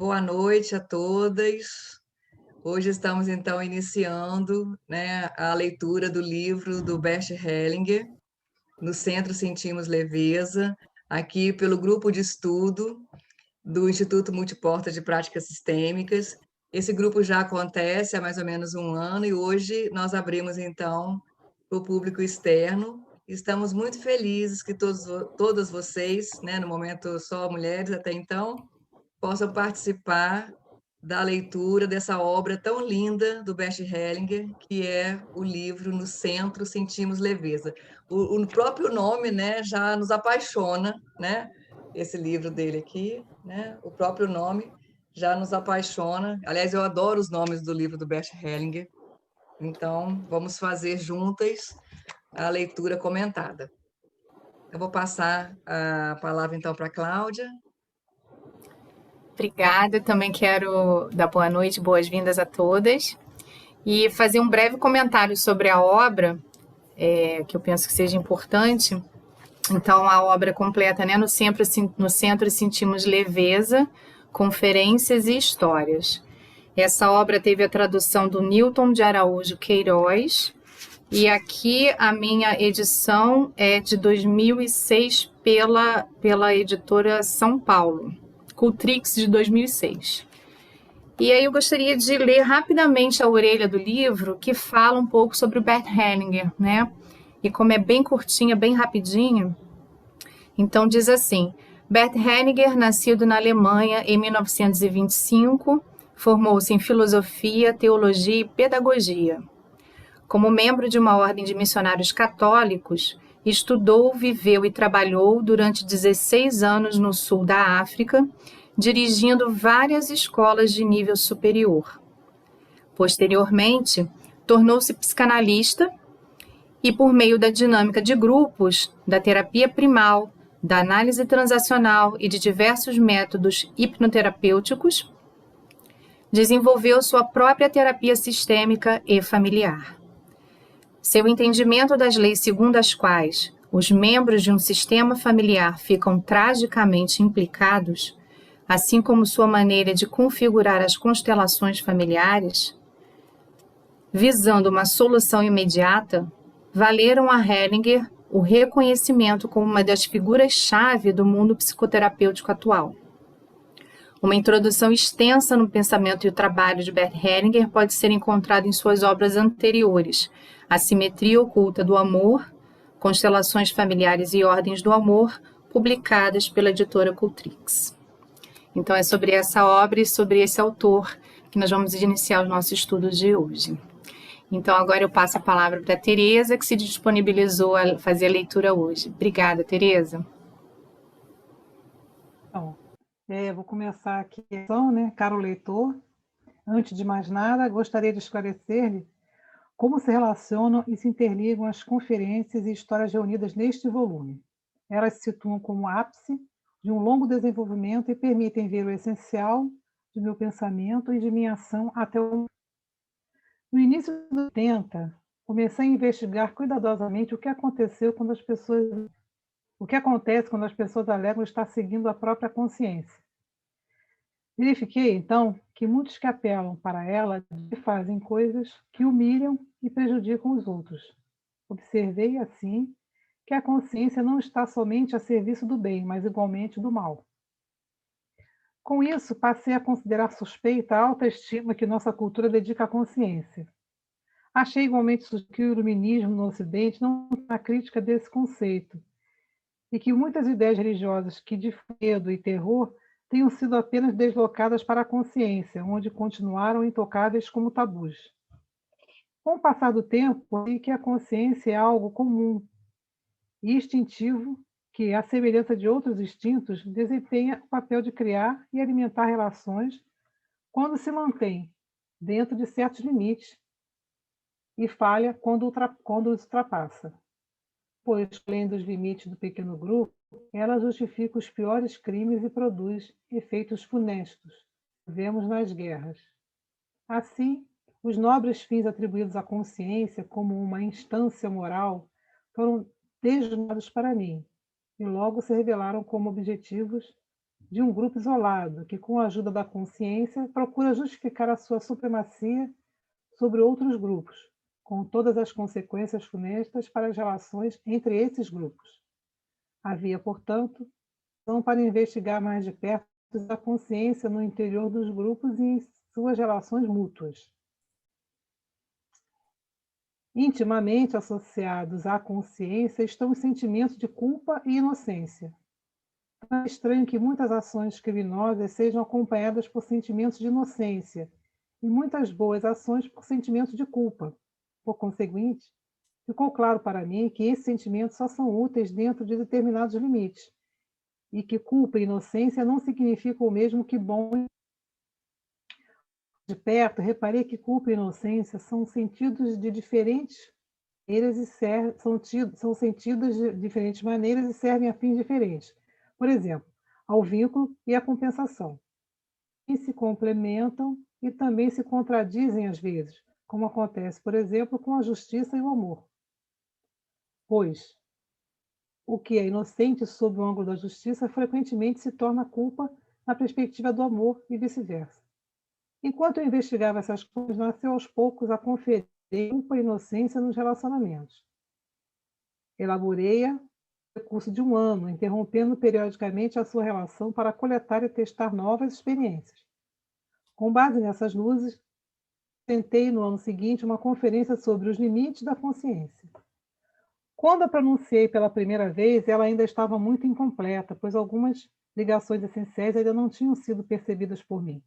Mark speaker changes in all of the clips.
Speaker 1: Boa noite a todas. Hoje estamos então iniciando, né, a leitura do livro do Bert Hellinger, no Centro Sentimos Leveza, aqui pelo grupo de estudo do Instituto Multiporta de Práticas Sistêmicas. Esse grupo já acontece há mais ou menos um ano e hoje nós abrimos então para o público externo. Estamos muito felizes que todas vocês, né, no momento só mulheres até então, possam participar da leitura dessa obra tão linda do Bert Hellinger, que é o livro No Centro Sentimos Leveza. O próprio nome, né, já nos apaixona, né? Esse livro dele aqui, né? O próprio nome já nos apaixona. Aliás, eu adoro os nomes do livro do Bert Hellinger. Então, vamos fazer juntas a leitura comentada. Eu vou passar a palavra então para a Cláudia.
Speaker 2: Obrigada, também quero dar boa noite, boas-vindas a todas e fazer um breve comentário sobre a obra, que eu penso que seja importante. Então, a obra completa, né? No centro sentimos leveza, conferências e histórias. Essa obra teve a tradução do Newton de Araújo Queiroz, e aqui a minha edição é de 2006 pela editora São Paulo, Cultrix de 2006. E aí eu gostaria de ler rapidamente a orelha do livro, que fala um pouco sobre o Bert Hellinger, né? E como é bem curtinha, bem rapidinho, então diz assim: Bert Hellinger, nascido na Alemanha em 1925, formou-se em filosofia, teologia e pedagogia. Como membro de uma ordem de missionários católicos, estudou, viveu e trabalhou durante 16 anos no sul da África, dirigindo várias escolas de nível superior. Posteriormente, tornou-se psicanalista e, por meio da dinâmica de grupos, da terapia primal, da análise transacional e de diversos métodos hipnoterapêuticos, desenvolveu sua própria terapia sistêmica e familiar. Seu entendimento das leis segundo as quais os membros de um sistema familiar ficam tragicamente implicados, assim como sua maneira de configurar as constelações familiares, visando uma solução imediata, valeram a Hellinger o reconhecimento como uma das figuras-chave do mundo psicoterapêutico atual. Uma introdução extensa no pensamento e o trabalho de Bert Hellinger pode ser encontrada em suas obras anteriores, A Simetria Oculta do Amor, Constelações Familiares e Ordens do Amor, publicadas pela editora Cultrix. Então é sobre essa obra e sobre esse autor que nós vamos iniciar os nossos estudos de hoje. Então agora eu passo a palavra para a Tereza, que se disponibilizou a fazer a leitura hoje. Obrigada, Tereza.
Speaker 3: Então, vou começar aqui, né, caro leitor. Antes de mais nada, gostaria de esclarecer-lhe como se relacionam e se interligam as conferências e histórias reunidas neste volume. Elas se situam como ápice de um longo desenvolvimento e permitem ver o essencial de meu pensamento e de minha ação até o... No início dos 80, comecei a investigar cuidadosamente o que acontece quando as pessoas alegam estar seguindo a própria consciência. Verifiquei, então, que muitos que apelam para ela fazem coisas que humilham e prejudicam os outros. Observei, assim, que a consciência não está somente a serviço do bem, mas igualmente do mal. Com isso, passei a considerar suspeita a alta estima que nossa cultura dedica à consciência. Achei igualmente que o iluminismo no Ocidente não é uma crítica desse conceito, e que muitas ideias religiosas que de medo e terror tenham sido apenas deslocadas para a consciência, onde continuaram intocáveis como tabus. Com o passar do tempo, vi que a consciência é algo comum e instintivo que, à semelhança de outros instintos, desempenha o papel de criar e alimentar relações quando se mantém dentro de certos limites e falha quando os ultrapassa. Pois, além dos limites do pequeno grupo, ela justifica os piores crimes e produz efeitos funestos. Vemos nas guerras. Assim, os nobres fins atribuídos à consciência como uma instância moral foram desnudados para mim e logo se revelaram como objetivos de um grupo isolado, que, com a ajuda da consciência, procura justificar a sua supremacia sobre outros grupos, com todas as consequências funestas para as relações entre esses grupos. Havia, portanto, razão para investigar mais de perto a consciência no interior dos grupos e em suas relações mútuas. Intimamente associados à consciência estão os sentimentos de culpa e inocência. Não é estranho que muitas ações criminosas sejam acompanhadas por sentimentos de inocência e muitas boas ações por sentimentos de culpa. Por conseguinte, ficou claro para mim que esses sentimentos só são úteis dentro de determinados limites e que culpa e inocência não significam o mesmo que bom. De perto, reparei que culpa e inocência são sentidos de diferentes maneiras e são sentidos de diferentes maneiras e servem a fins diferentes. Por exemplo, ao vínculo e à compensação. E se complementam e também se contradizem às vezes, como acontece, por exemplo, com a justiça e o amor. Pois, o que é inocente sob o ângulo da justiça frequentemente se torna culpa na perspectiva do amor e vice-versa. Enquanto eu investigava essas coisas, nasceu aos poucos a conferir culpa e inocência nos relacionamentos. Elaborei-a no curso de 1 ano, interrompendo periodicamente a sua relação para coletar e testar novas experiências. Com base nessas luzes, tentei no ano seguinte uma conferência sobre os limites da consciência. Quando a pronunciei pela primeira vez, ela ainda estava muito incompleta, pois algumas ligações essenciais ainda não tinham sido percebidas por mim.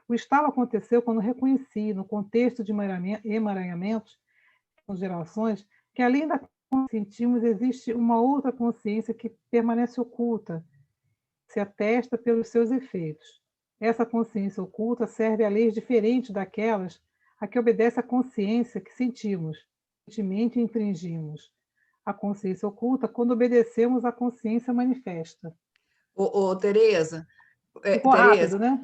Speaker 3: O estalo aconteceu quando reconheci, no contexto de emaranhamentos com gerações, que além da consciência que sentimos, existe uma outra consciência que permanece oculta, se atesta pelos seus efeitos. Essa consciência oculta serve a leis diferentes daquelas a que obedece a consciência que sentimos, sentimento infringimos. A consciência oculta quando obedecemos à consciência manifesta.
Speaker 1: Tereza,
Speaker 3: Ficou rápido, né?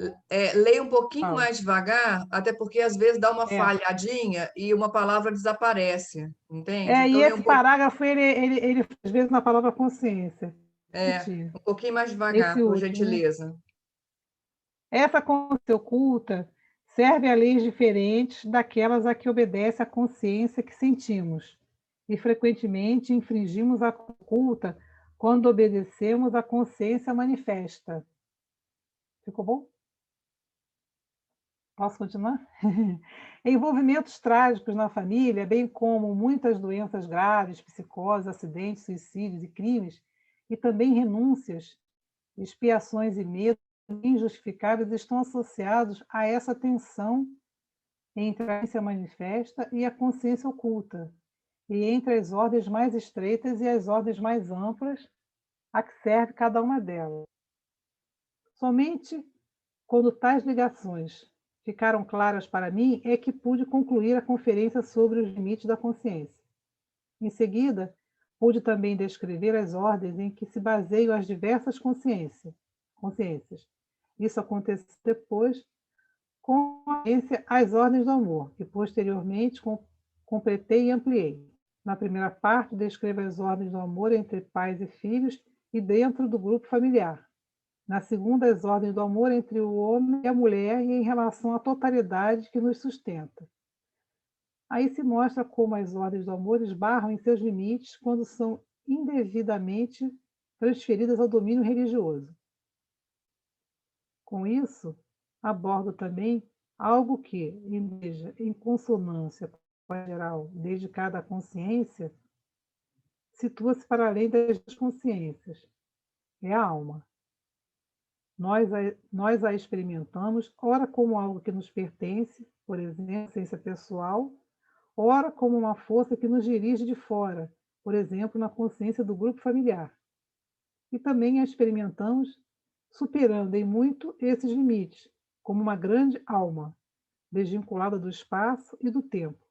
Speaker 1: leia um pouquinho
Speaker 3: Fala.
Speaker 1: mais devagar, até porque às vezes dá uma
Speaker 3: É.
Speaker 1: falhadinha e uma palavra desaparece, entende?
Speaker 3: E
Speaker 1: Então, leia
Speaker 3: esse parágrafo, ele às vezes na palavra consciência. Repetir.
Speaker 1: um pouquinho mais
Speaker 3: Esse
Speaker 1: devagar, por
Speaker 3: último, né?
Speaker 1: gentileza.
Speaker 3: Essa consciência oculta serve a leis diferentes daquelas a que obedece a consciência que sentimos, e frequentemente infringimos a oculta quando obedecemos à consciência manifesta. Ficou bom? Posso continuar? Envolvimentos trágicos na família, bem como muitas doenças graves, psicoses, acidentes, suicídios e crimes, e também renúncias, expiações e medos injustificáveis estão associados a essa tensão entre a consciência manifesta e a consciência oculta, e entre as ordens mais estreitas e as ordens mais amplas a que serve cada uma delas. Somente quando tais ligações ficaram claras para mim é que pude concluir a conferência sobre os limites da consciência. Em seguida, pude também descrever as ordens em que se baseiam as diversas consciências. Isso aconteceu depois com as ordens do amor, que posteriormente completei e ampliei. Na primeira parte, descrevo as ordens do amor entre pais e filhos e dentro do grupo familiar. Na segunda, as ordens do amor entre o homem e a mulher e em relação à totalidade que nos sustenta. Aí se mostra como as ordens do amor esbarram em seus limites quando são indevidamente transferidas ao domínio religioso. Com isso, abordo também algo que, em consonância com a geral dedicada à consciência, situa-se para além das consciências. É a alma. Nós a experimentamos, ora como algo que nos pertence, por exemplo, ciência pessoal, ora como uma força que nos dirige de fora, por exemplo, na consciência do grupo familiar. E também a experimentamos superando em muito esses limites, como uma grande alma, desvinculada do espaço e do tempo,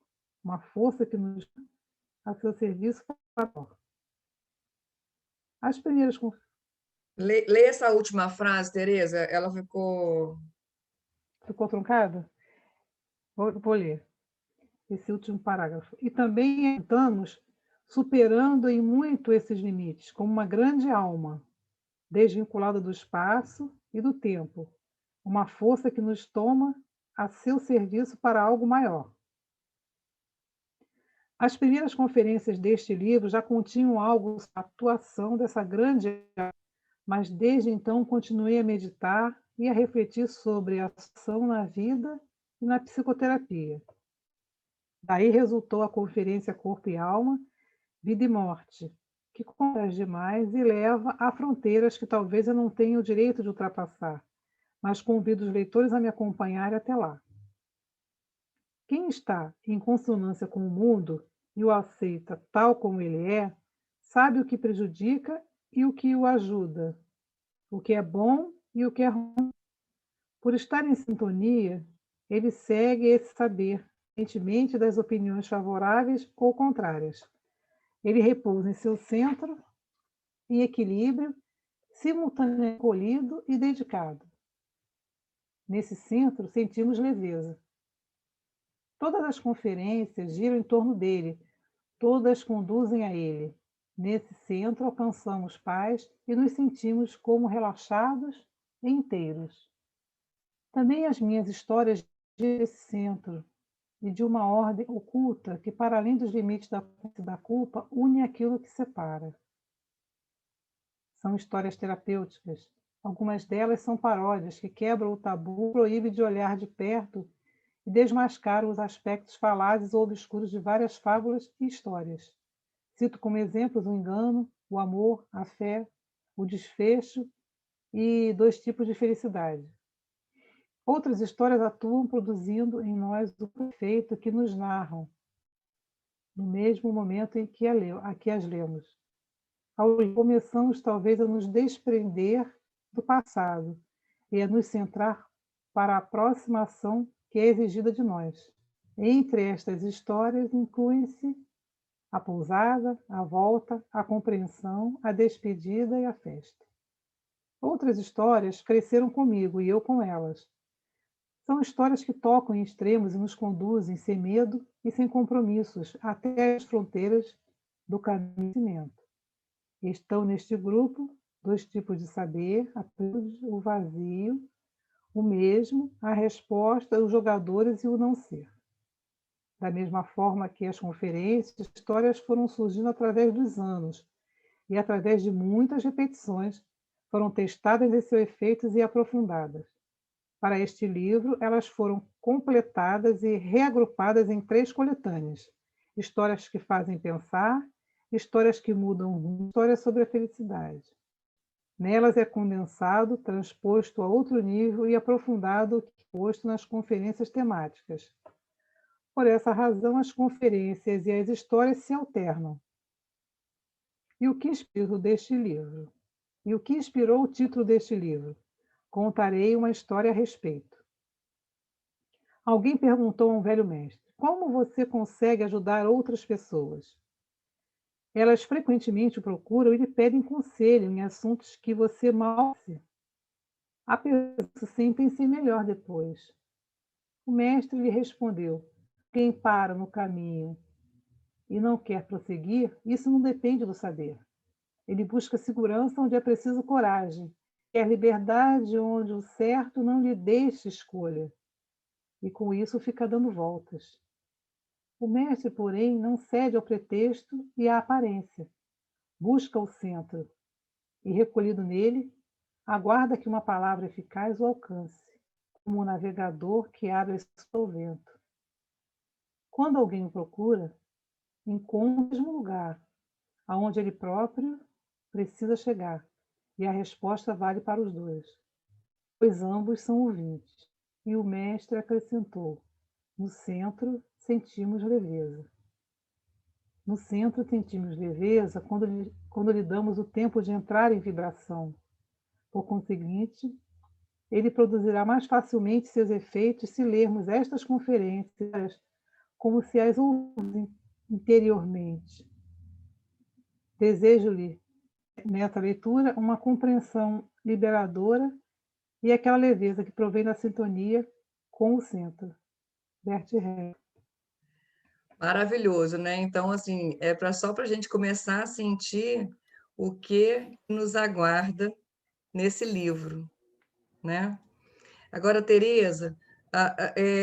Speaker 3: uma força que nos a seu serviço para as primeiras.
Speaker 1: Lê essa última frase, Tereza, ela ficou...
Speaker 3: Ficou truncada? Vou ler esse último parágrafo. E também estamos superando em muito esses limites, como uma grande alma, desvinculado do espaço e do tempo, uma força que nos toma a seu serviço para algo maior. As primeiras conferências deste livro já continham algo sobre a atuação dessa grande, mas desde então continuei a meditar e a refletir sobre a ação na vida e na psicoterapia. Daí resultou a conferência Corpo e Alma, Vida e Morte, que converge demais e leva a fronteiras que talvez eu não tenha o direito de ultrapassar, mas convido os leitores a me acompanharem até lá. Quem está em consonância com o mundo e o aceita tal como ele é, sabe o que prejudica e o que o ajuda, o que é bom e o que é ruim. Por estar em sintonia, ele segue esse saber, independentemente das opiniões favoráveis ou contrárias. Ele repousa em seu centro, em equilíbrio, simultaneamente acolhido e dedicado. Nesse centro, sentimos leveza. Todas as conferências giram em torno dele, todas conduzem a ele. Nesse centro, alcançamos paz e nos sentimos como relaxados e inteiros. Também as minhas histórias giram nesse centro e de uma ordem oculta que, para além dos limites da culpa, une aquilo que separa. São histórias terapêuticas. Algumas delas são paródias que quebram o tabu, proíbem de olhar de perto e desmascaram os aspectos falazes ou obscuros de várias fábulas e histórias. Cito como exemplos o engano, o amor, a fé, o desfecho e 2 tipos de felicidade. Outras histórias atuam produzindo em nós o perfeito que nos narram, no mesmo momento em que as lemos. Ao ler, começamos talvez a nos desprender do passado e a nos centrar para a próxima ação que é exigida de nós. Entre estas histórias incluem-se a pousada, a volta, a compreensão, a despedida e a festa. Outras histórias cresceram comigo e eu com elas. São histórias que tocam em extremos e nos conduzem sem medo e sem compromissos até as fronteiras do caminho. Estão neste grupo 2 tipos de saber, a plenitude, o vazio, o mesmo, a resposta, os jogadores e o não ser. Da mesma forma que as conferências, histórias foram surgindo através dos anos e através de muitas repetições, foram testadas em seus efeitos e aprofundadas. Para este livro, elas foram completadas e reagrupadas em 3 coletâneas: histórias que fazem pensar, histórias que mudam o rumo, histórias sobre a felicidade. Nelas é condensado, transposto a outro nível e aprofundado o que é posto nas conferências temáticas. Por essa razão, as conferências e as histórias se alternam. E o que inspirou deste livro? E o que inspirou o título deste livro? Contarei uma história a respeito. Alguém perguntou a um velho mestre: como você consegue ajudar outras pessoas? Elas frequentemente o procuram e lhe pedem conselho em assuntos que você mal conhece. A pessoa sempre em si melhor depois. O mestre lhe respondeu: quem para no caminho e não quer prosseguir, isso não depende do saber. Ele busca segurança onde é preciso coragem, quer liberdade onde o certo não lhe deixa escolha, e com isso fica dando voltas. O mestre, porém, não cede ao pretexto e à aparência. Busca o centro e, recolhido nele, aguarda que uma palavra eficaz o alcance, como um navegador que abre ao vento. Quando alguém o procura, encontra o mesmo lugar, aonde ele próprio precisa chegar, e a resposta vale para os 2, pois ambos são ouvintes. E o mestre acrescentou: no centro sentimos leveza. No centro sentimos leveza quando lhe damos o tempo de entrar em vibração. Por conseguinte, ele produzirá mais facilmente seus efeitos se lermos estas conferências como se as ouvisse interiormente. Desejo-lhe, nessa leitura, uma compreensão liberadora e aquela leveza que provém da sintonia com o centro. Bert Hellinger.
Speaker 1: Maravilhoso, né? Então, assim, só para a gente começar a sentir o que nos aguarda nesse livro, né? Agora, Tereza,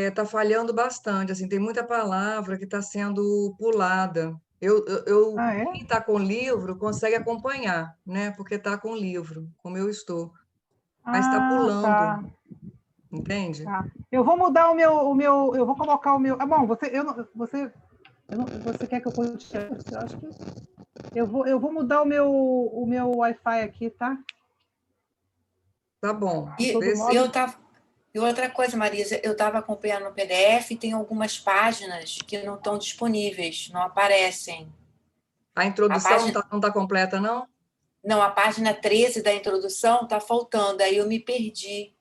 Speaker 1: está falhando bastante, assim, tem muita palavra que está sendo pulada.
Speaker 3: Ah, é?
Speaker 1: Quem está com o livro consegue acompanhar, né? Porque está com o livro, como eu estou. Mas está
Speaker 3: Ah,
Speaker 1: pulando,
Speaker 3: tá.
Speaker 1: entende?
Speaker 3: Tá. Eu vou mudar eu vou colocar o meu. Ah, bom, você quer que eu continue? Eu acho que eu vou mudar o meu Wi-Fi aqui, tá?
Speaker 1: Tá bom.
Speaker 3: De
Speaker 4: E
Speaker 3: todo
Speaker 1: Vê
Speaker 3: modo,
Speaker 1: se...
Speaker 4: eu tava. E outra coisa, Marisa, eu estava acompanhando no PDF e tem algumas páginas que não estão disponíveis, não aparecem.
Speaker 1: A
Speaker 4: A
Speaker 1: introdução
Speaker 4: página,
Speaker 1: não está completa, não?
Speaker 4: não, a página 13 da introdução está faltando, aí eu me perdi.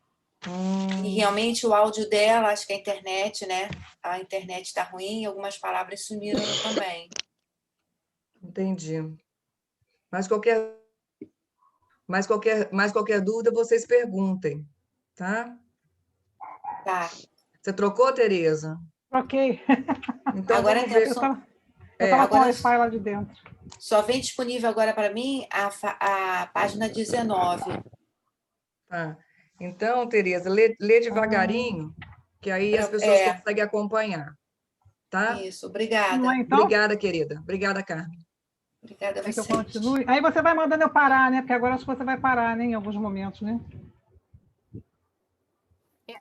Speaker 4: E
Speaker 1: Hum,
Speaker 4: realmente o áudio dela, acho que a internet, né? A internet está ruim e algumas palavras sumiram também.
Speaker 1: entendi. Mas qualquer dúvida, vocês perguntem, tá?
Speaker 4: Tá.
Speaker 1: Você trocou, Tereza?
Speaker 3: ok.
Speaker 1: Então
Speaker 4: Agora
Speaker 1: vamos
Speaker 4: então,
Speaker 1: ver.
Speaker 3: Eu tava com o
Speaker 4: agora
Speaker 3: Wi-Fi lá de dentro.
Speaker 4: só vem disponível agora para mim a página 19.
Speaker 1: Tá. Então, Tereza, lê
Speaker 3: Ah,
Speaker 1: devagarinho, que aí as pessoas conseguem acompanhar, tá?
Speaker 4: Isso,
Speaker 3: vamos lá,
Speaker 4: obrigada.
Speaker 3: então?
Speaker 1: Obrigada, querida. Obrigada, Carmen.
Speaker 4: Obrigada a
Speaker 3: É que eu
Speaker 4: vocês.
Speaker 3: continue. Aí você vai mandando eu parar, né? Porque agora acho que você vai parar, né? Em alguns momentos, né?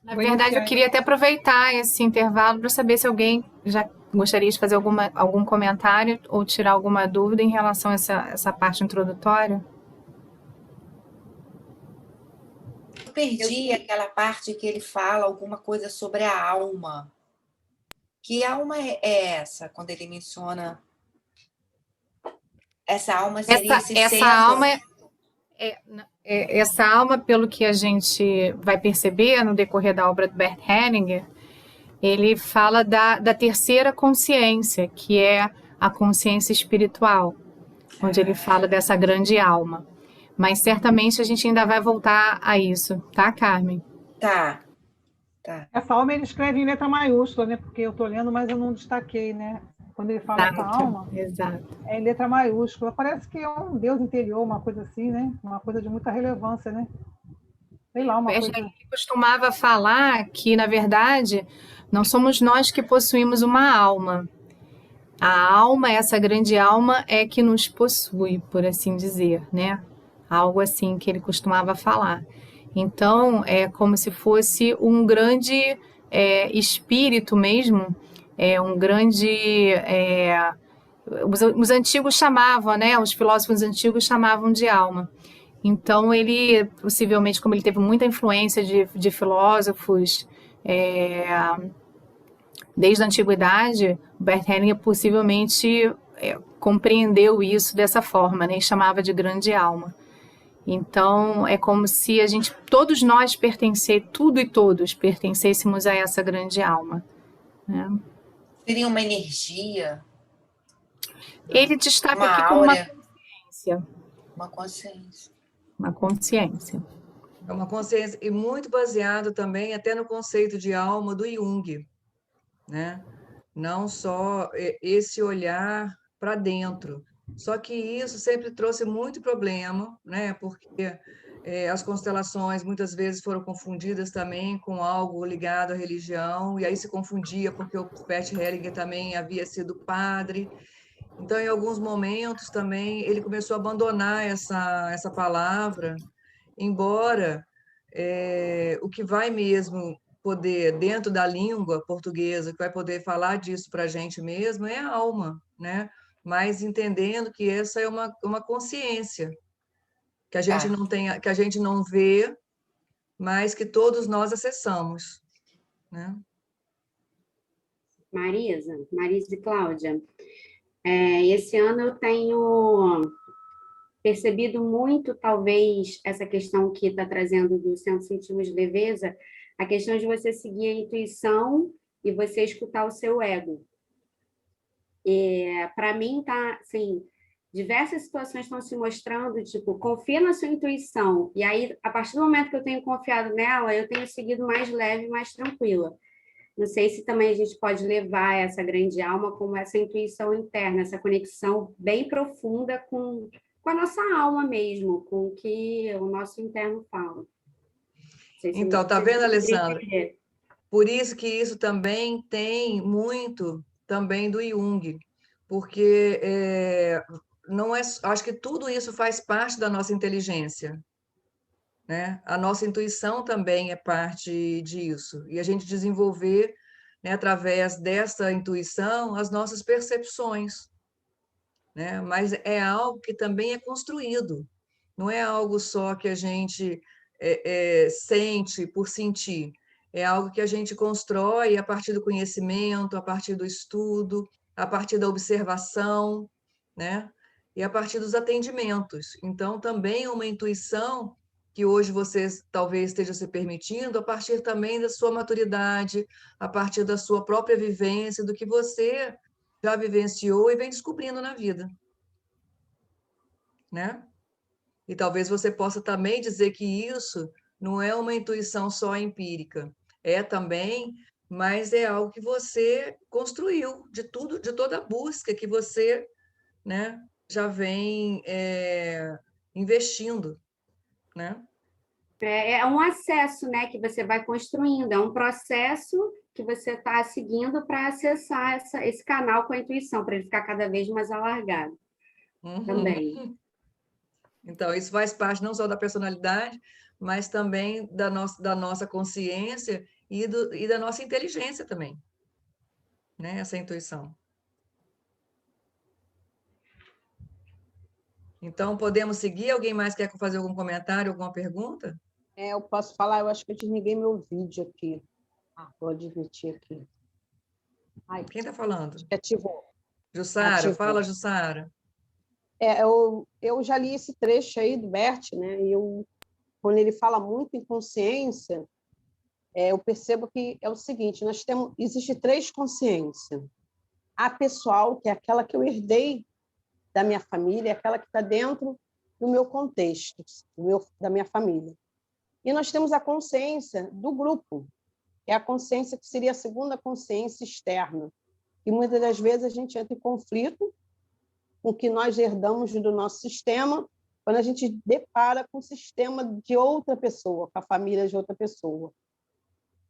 Speaker 2: Na
Speaker 3: Vou
Speaker 2: verdade, eu
Speaker 3: iniciar.
Speaker 2: queria até aproveitar esse intervalo para saber se alguém já gostaria de fazer algum comentário ou tirar alguma dúvida em relação a essa parte introdutória.
Speaker 4: Eu perdi aquela parte que ele fala alguma coisa sobre a alma. Que alma é essa? Quando ele menciona essa alma seria esse
Speaker 2: Essa
Speaker 4: centro.
Speaker 2: alma essa alma, pelo que a gente vai perceber no decorrer da obra do Bert Hellinger, ele fala da terceira consciência, que é a consciência espiritual, onde ele fala dessa grande alma. Mas certamente a gente ainda vai voltar a isso, tá, Carmen?
Speaker 4: Tá.
Speaker 3: Essa alma ele escreve em letra maiúscula, né? Porque eu estou lendo, mas eu não destaquei, né? Quando ele fala essa alma,
Speaker 2: Exato.
Speaker 3: é em letra maiúscula. Parece que é um Deus interior, uma coisa assim, né? Uma coisa de muita relevância, né? Sei lá, uma coisa.
Speaker 2: Ele costumava falar que, na verdade, não somos nós que possuímos uma alma. A alma, essa grande alma, é que nos possui, por assim dizer, né? Algo assim que ele costumava falar. Então, é como se fosse um grande espírito mesmo, um grande. Os antigos chamavam, né? Os filósofos antigos chamavam de alma. Então, ele, possivelmente, como ele teve muita influência de filósofos desde a antiguidade, Bert Hellinger possivelmente compreendeu isso dessa forma, né? E chamava de grande alma. Então, é como se todos nós tudo e todos pertencêssemos a essa grande alma. Né?
Speaker 4: Seria uma energia?
Speaker 2: Ele destaca
Speaker 4: Uma
Speaker 2: aqui como
Speaker 4: áurea?
Speaker 2: consciência.
Speaker 4: Uma consciência.
Speaker 2: Uma consciência.
Speaker 1: É uma consciência, e muito baseado também até no conceito de alma do Jung, né? Não só esse olhar para dentro. Só que isso sempre trouxe muito problema, né? Porque as constelações muitas vezes foram confundidas também com algo ligado à religião, e aí se confundia porque o Bert Hellinger também havia sido padre. Então, em alguns momentos também, ele começou a abandonar essa palavra, embora o que vai mesmo poder, dentro da língua portuguesa, que vai poder falar disso para a gente mesmo, é a alma, né? Mas entendendo que essa é uma consciência, que a gente não tem, que a gente não vê, mas que todos nós acessamos, né?
Speaker 5: Marisa e Cláudia, esse ano eu tenho percebido muito, talvez, essa questão que está trazendo do Centro Sentimos Leveza, a questão de você seguir a intuição e você escutar o seu ego. Para mim, tá, assim, diversas situações estão se mostrando, tipo, confia na sua intuição. E aí, a partir do momento que eu tenho confiado nela, eu tenho seguido mais leve, mais tranquila. Não sei se também a gente pode levar essa grande alma como essa intuição interna, essa conexão bem profunda com com a nossa alma mesmo, com o que o nosso interno fala. Não sei se
Speaker 1: Então, tá
Speaker 5: vocês
Speaker 1: vendo,
Speaker 5: conseguem
Speaker 1: Alessandra?
Speaker 5: entender.
Speaker 1: Por isso que isso também tem muito também do Jung, porque não é, acho que tudo isso faz parte da nossa inteligência, né? A nossa intuição também é parte disso, e a gente desenvolver, né, através dessa intuição, as nossas percepções, né? Mas é algo que também é construído, não é algo só que a gente sente por sentir, é algo que a gente constrói a partir do conhecimento, a partir do estudo, a partir da observação, né? E a partir dos atendimentos. Então, também uma intuição que hoje vocês talvez estejam se permitindo, a partir também da sua maturidade, a partir da sua própria vivência, do que você já vivenciou e vem descobrindo na vida, né? E talvez você possa também dizer que isso não é uma intuição só empírica, é também, mas é algo que você construiu de tudo, de toda a busca que você, né, já vem investindo, né?
Speaker 5: É um acesso, né, que você vai construindo, é um processo que você está seguindo para acessar esse canal com a intuição, para ele ficar cada vez mais alargado também.
Speaker 1: Então, isso faz parte não só da personalidade, mas também da nossa consciência e da nossa inteligência também, né? Essa intuição. Então, podemos seguir? Alguém mais quer fazer algum comentário, alguma pergunta?
Speaker 6: Eu posso falar, eu acho que eu desliguei meu vídeo aqui. Vou admitir aqui. Ai,
Speaker 1: Quem está falando?
Speaker 6: ativou.
Speaker 1: Jussara, fala, Jussara.
Speaker 6: Eu já li esse trecho aí do Bert, né? E quando ele fala muito em consciência, eu percebo que é o seguinte: existe 3 consciências. A pessoal, que é aquela que eu herdei da minha família, aquela que está dentro do meu contexto, da minha família. E nós temos a consciência do grupo, que é a consciência que seria a segunda consciência externa. E muitas das vezes a gente entra em conflito com o que nós herdamos do nosso sistema, quando a gente depara com o sistema de outra pessoa, com a família de outra pessoa.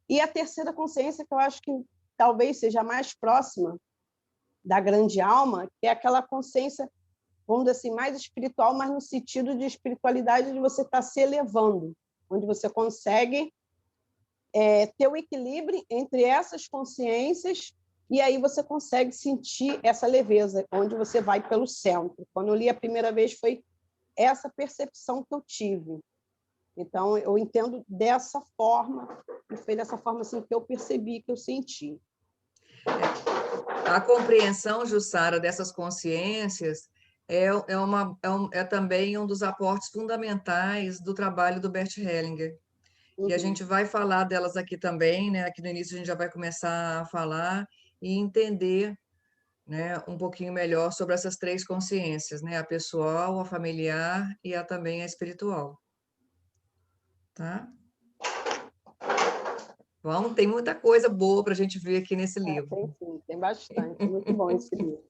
Speaker 6: E a terceira consciência, que eu acho que talvez seja mais próxima da grande alma, que é aquela consciência, vamos dizer assim, mais espiritual, mas no sentido de espiritualidade de você estar se elevando, onde você consegue ter o equilíbrio entre essas consciências e aí você consegue sentir essa leveza, onde você vai pelo centro. Quando eu li a primeira vez, foi essa percepção que eu tive. Então, eu entendo dessa forma, e foi dessa forma assim, que eu percebi, que eu senti.
Speaker 1: A compreensão, Jussara, dessas consciências é também um dos aportes fundamentais do trabalho do Bert Hellinger. E a gente vai falar delas aqui também, né? Aqui no início a gente já vai começar a falar e entender, né, um pouquinho melhor sobre essas 3 consciências, né? A pessoal, a familiar e também a espiritual. Tá? Vamos, tem muita coisa boa para a gente ver aqui nesse livro.
Speaker 6: Tem sim, tem bastante. Muito bom esse livro.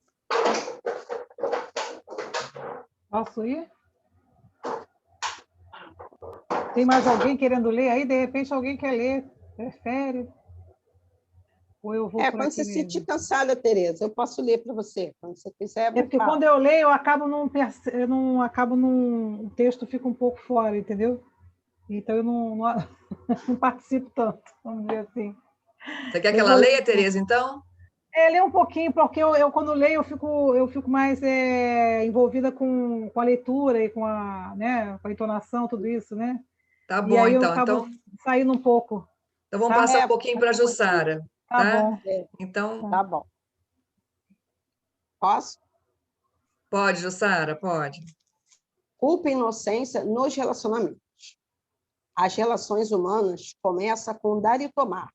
Speaker 3: Posso ir? Tem mais alguém querendo ler aí? De repente alguém quer ler. Prefere? Ou eu vou por
Speaker 6: quando
Speaker 3: aqui
Speaker 6: você se
Speaker 3: mesmo?
Speaker 6: sentir cansada, Tereza, eu posso ler para você. Quando você quiser,
Speaker 3: É porque quando eu leio, eu acabo o texto fica um pouco fora, entendeu? Então eu não participo tanto, vamos dizer assim.
Speaker 1: Você quer que ela leia, Tereza, então?
Speaker 3: Ler um pouquinho, porque eu quando leio eu fico mais envolvida com a leitura e né, com a entonação, tudo isso, né?
Speaker 1: Tá
Speaker 3: E
Speaker 1: bom,
Speaker 3: aí eu
Speaker 1: então.
Speaker 3: acabo saindo um pouco.
Speaker 1: Então vamos passar um pouquinho para a Jussara.
Speaker 3: Tá bom.
Speaker 1: Então,
Speaker 6: Tá bom. Posso?
Speaker 1: pode, Jussara, pode.
Speaker 6: Culpa e inocência nos relacionamentos. As relações humanas começam com dar e tomar.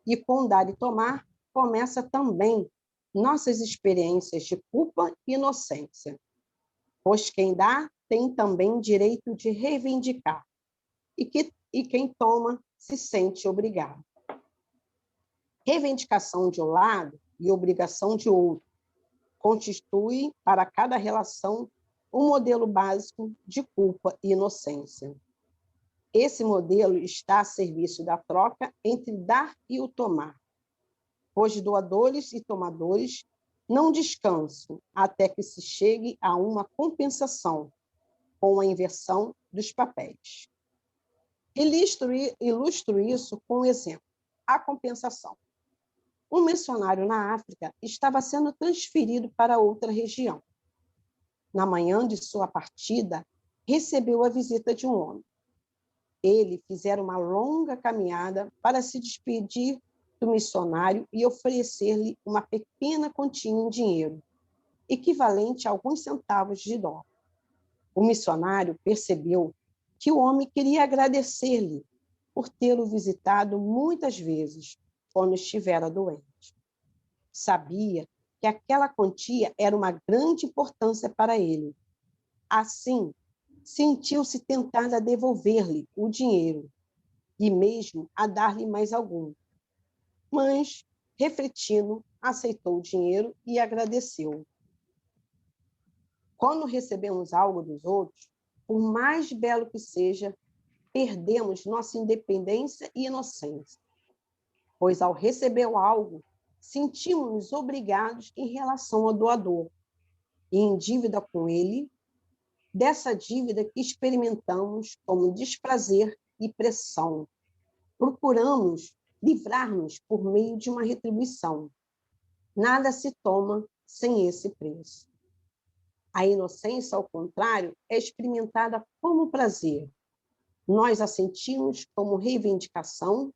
Speaker 6: E com dar e tomar, começa também nossas experiências de culpa e inocência. Pois quem dá tem também direito de reivindicar. E quem toma se sente obrigado. Reivindicação de um lado e obrigação de outro constitui para cada relação um modelo básico de culpa e inocência. Esse modelo está a serviço da troca entre dar e o tomar, pois doadores e tomadores não descansam até que se chegue a uma compensação com a inversão dos papéis. Ilustro isso com um exemplo. A compensação. Um missionário na África estava sendo transferido para outra região. Na manhã de sua partida, recebeu a visita de um homem. Ele fizera uma longa caminhada para se despedir do missionário e oferecer-lhe uma pequena quantia em dinheiro, equivalente a alguns centavos de dólar. O missionário percebeu que o homem queria agradecer-lhe por tê-lo visitado muitas vezes quando estivera doente. Sabia que aquela quantia era uma grande importância para ele. Assim, sentiu-se tentado a devolver-lhe o dinheiro e mesmo a dar-lhe mais algum. Mas, refletindo, aceitou o dinheiro e agradeceu. Quando recebemos algo dos outros, por mais belo que seja, perdemos nossa independência e inocência, pois ao receber algo, sentimos-nos obrigados em relação ao doador e em dívida com ele, dessa dívida que experimentamos como desprazer e pressão. Procuramos livrar-nos por meio de uma retribuição. Nada se toma sem esse preço. A inocência, ao contrário, é experimentada como prazer. Nós a sentimos como reivindicação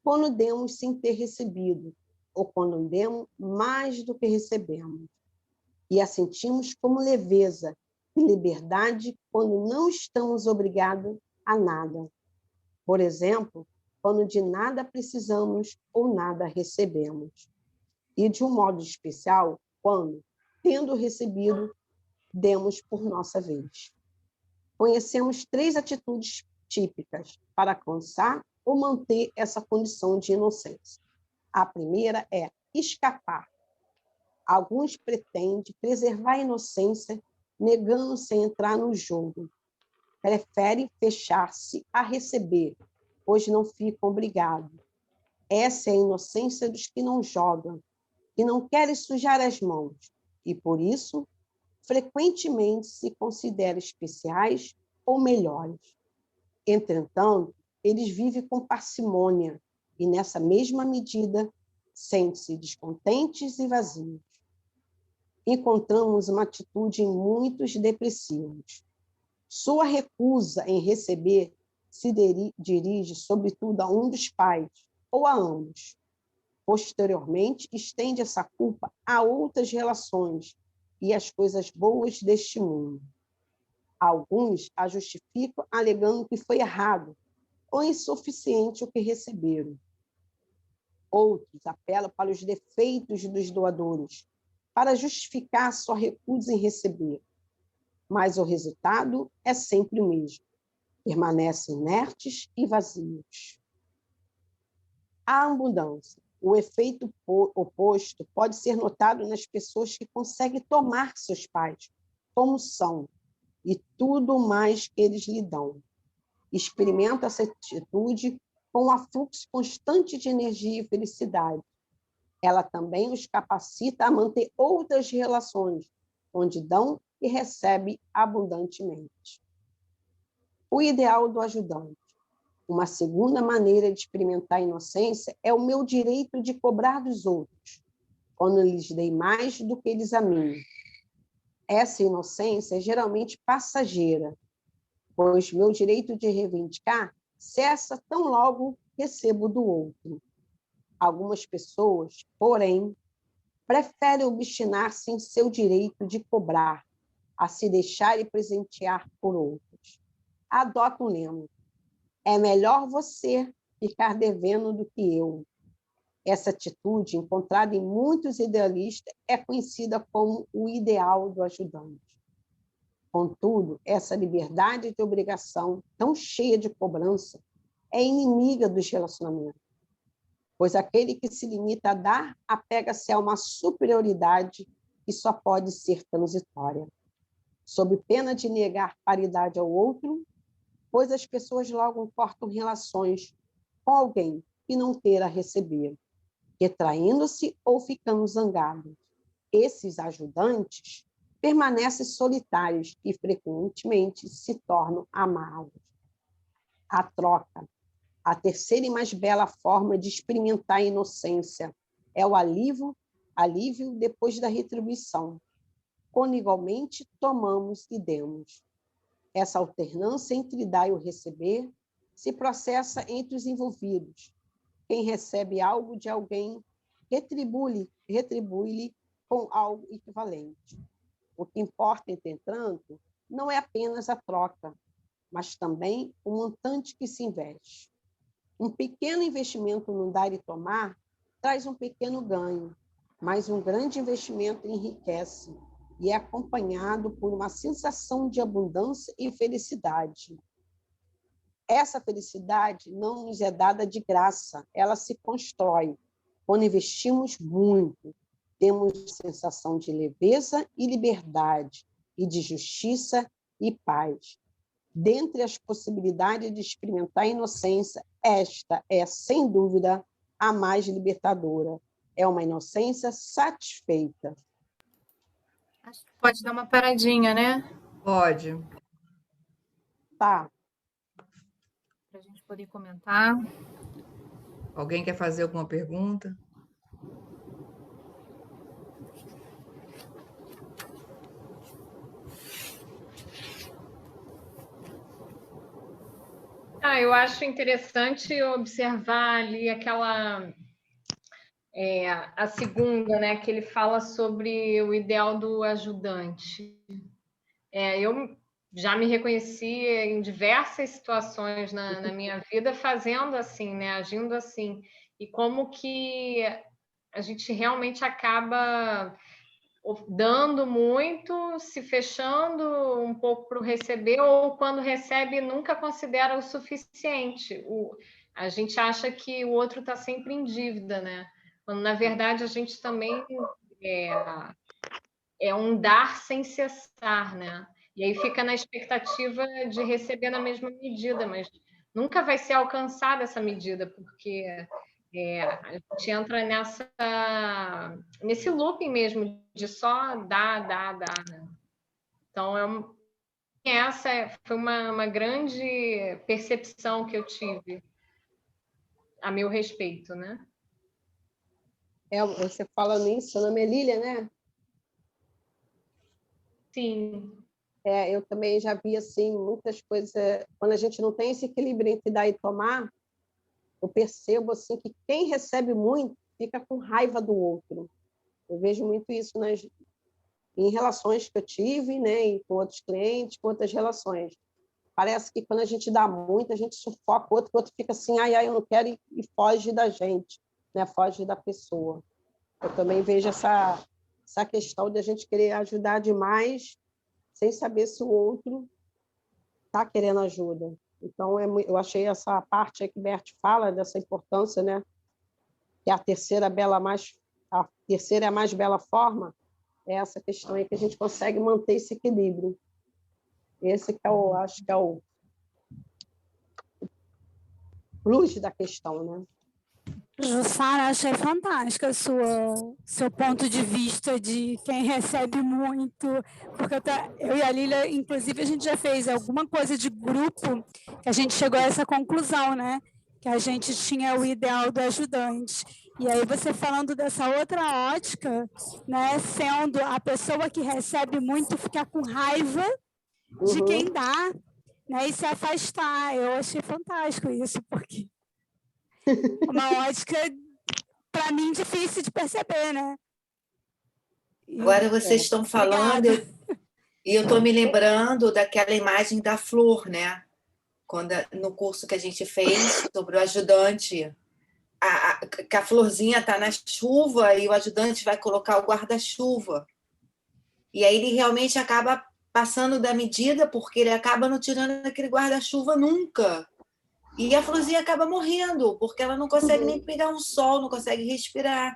Speaker 6: quando demos sem ter recebido, ou quando demos mais do que recebemos. E a sentimos como leveza e liberdade quando não estamos obrigados a nada. Por exemplo, quando de nada precisamos ou nada recebemos. E de um modo especial, quando, tendo recebido, demos por nossa vez. Conhecemos 3 atitudes típicas para alcançar ou manter essa condição de inocência. A primeira é escapar. Alguns pretendem preservar a inocência, negando-se a entrar no jogo. Preferem fechar-se a receber, pois não ficam obrigados. Essa é a inocência dos que não jogam, que não querem sujar as mãos, e por isso, frequentemente se consideram especiais ou melhores. Entretanto, eles vivem com parcimônia e, nessa mesma medida, sentem-se descontentes e vazios. Encontramos uma atitude em muitos depressivos. Sua recusa em receber se dirige, sobretudo, a um dos pais ou a ambos. Posteriormente, estende essa culpa a outras relações e às coisas boas deste mundo. Alguns a justificam alegando que foi errado ou insuficiente o que receberam. Outros apelam para os defeitos dos doadores, para justificar sua recusa em receber. Mas o resultado é sempre o mesmo. Permanecem inertes e vazios. A abundância. O efeito oposto pode ser notado nas pessoas que conseguem tomar seus pais como são e tudo mais que eles lhe dão. Experimenta essa atitude com um afluxo constante de energia e felicidade. Ela também os capacita a manter outras relações, onde dão e recebem abundantemente. O ideal do ajudante. Uma segunda maneira de experimentar a inocência é o meu direito de cobrar dos outros, quando lhes dei mais do que eles a mim. Essa inocência é geralmente passageira, pois meu direito de reivindicar cessa tão logo recebo do outro. Algumas pessoas, porém, preferem obstinar-se em seu direito de cobrar, a se deixarem presentear por outros. Adota um lema: é melhor você ficar devendo do que eu. Essa atitude, encontrada em muitos idealistas, é conhecida como o ideal do ajudante. Contudo, essa liberdade de obrigação, tão cheia de cobrança, é inimiga dos relacionamentos, pois aquele que se limita a dar apega-se a uma superioridade que só pode ser transitória. sob pena de negar paridade ao outro, pois as pessoas logo cortam relações com alguém e não ter a receber, retraindo-se ou ficando zangados. Esses ajudantes permanecem solitários e frequentemente se tornam amargos. A troca, a terceira e mais bela forma de experimentar a inocência, é o alívio depois da retribuição. Quando igualmente tomamos e demos. Essa alternância entre dar e o receber se processa entre os envolvidos. Quem recebe algo de alguém retribui-lhe com algo equivalente. O que importa, entretanto, não é apenas a troca, mas também o montante que se investe. Um pequeno investimento no dar e tomar traz um pequeno ganho, mas um grande investimento enriquece e é acompanhado por uma sensação de abundância e felicidade. Essa felicidade não nos é dada de graça, ela se constrói. Quando investimos muito, temos sensação de leveza e liberdade, e de justiça e paz. Dentre as possibilidades de experimentar a inocência, esta é, sem dúvida, a mais libertadora. É uma inocência satisfeita.
Speaker 2: Acho que pode dar uma paradinha, né?
Speaker 1: Pode.
Speaker 6: Tá.
Speaker 2: Para a gente poder comentar.
Speaker 1: Alguém quer fazer alguma pergunta?
Speaker 7: Eu acho interessante observar ali aquela a segunda, né, que ele fala sobre o ideal do ajudante. Eu já me reconheci em diversas situações na minha vida fazendo assim, né, agindo assim, e como que a gente realmente acaba dando muito, se fechando um pouco para o receber, ou quando recebe nunca considera o suficiente. A gente acha que o outro está sempre em dívida, né? Quando, na verdade, a gente também é um dar sem cessar, né? E aí fica na expectativa de receber na mesma medida, mas nunca vai ser alcançada essa medida, porque a gente entra nesse looping mesmo de só dar, né? Então, essa foi uma grande percepção que eu tive a meu respeito, né?
Speaker 6: Você fala nisso, seu nome é Lília, né?
Speaker 7: Sim.
Speaker 6: Eu também já vi assim, muitas coisas. Quando a gente não tem esse equilíbrio entre dar e tomar, eu percebo assim, que quem recebe muito fica com raiva do outro. Eu vejo muito isso em relações que eu tive, né, e com outros clientes, com outras relações. Parece que quando a gente dá muito, a gente sufoca o outro fica assim, ai, eu não quero, e foge da gente, né, foge da pessoa. Eu também vejo essa questão de a gente querer ajudar demais, sem saber se o outro está querendo ajuda. Então, eu achei essa parte aí que Bert fala, dessa importância, né? Que a terceira é a mais bela forma, é essa questão aí que a gente consegue manter esse equilíbrio. Esse que acho que é o plus da questão, né?
Speaker 8: Jussara, achei fantástica seu ponto de vista de quem recebe muito, porque eu e a Lília, inclusive, a gente já fez alguma coisa de grupo que a gente chegou a essa conclusão, né? Que a gente tinha o ideal do ajudante. E aí você falando dessa outra ótica, né? Sendo a pessoa que recebe muito ficar com raiva de quem dá, né? E se afastar. Eu achei fantástico isso, porque uma ótica, para mim, difícil de perceber, né?
Speaker 4: Agora vocês estão falando, e eu estou me lembrando daquela imagem da flor, né? No curso que a gente fez sobre o ajudante, que a florzinha está na chuva e o ajudante vai colocar o guarda-chuva. E aí ele realmente acaba passando da medida, porque ele acaba não tirando aquele guarda-chuva nunca. E a florzinha acaba morrendo, porque ela não consegue nem pegar um sol, não consegue respirar.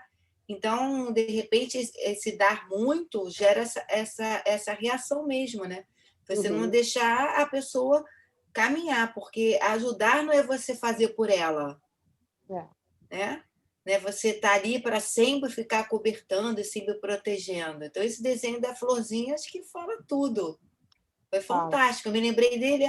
Speaker 4: Então, de repente, esse dar muito gera essa reação mesmo, né? Você não deixar a pessoa caminhar, porque ajudar não é você fazer por ela, né? Não é você estar ali para sempre ficar cobertando e sempre protegendo. Então, esse desenho da florzinha, acho que fala tudo. Foi fantástico. Eu me lembrei dele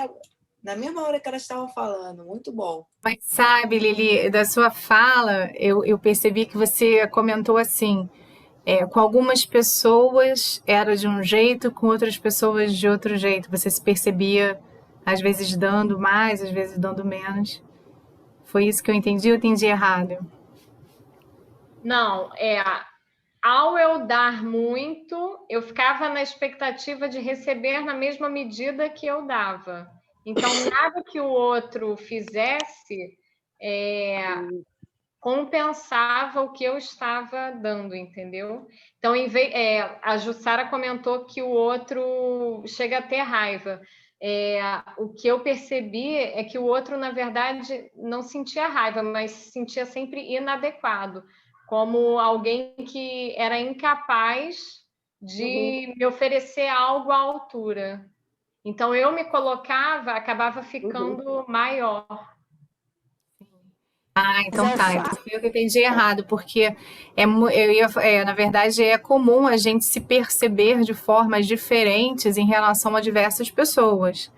Speaker 4: na mesma hora que elas estavam falando. Muito bom.
Speaker 2: Mas sabe, Lili, da sua fala, eu percebi que você comentou assim, com algumas pessoas era de um jeito, com outras pessoas de outro jeito. Você se percebia, às vezes, dando mais, às vezes dando menos. Foi isso que eu entendi ou entendi errado?
Speaker 7: Não, ao eu dar muito, eu ficava na expectativa de receber na mesma medida que eu dava. Então, nada que o outro fizesse compensava o que eu estava dando, entendeu? Então, a Jussara comentou que o outro chega a ter raiva. O que eu percebi é que o outro, na verdade, não sentia raiva, mas se sentia sempre inadequado, como alguém que era incapaz de me oferecer algo à altura. Então, eu me colocava, acabava ficando maior.
Speaker 2: Ah, então tá. Então foi eu que entendi errado, porque na verdade é comum a gente se perceber de formas diferentes em relação a diversas pessoas.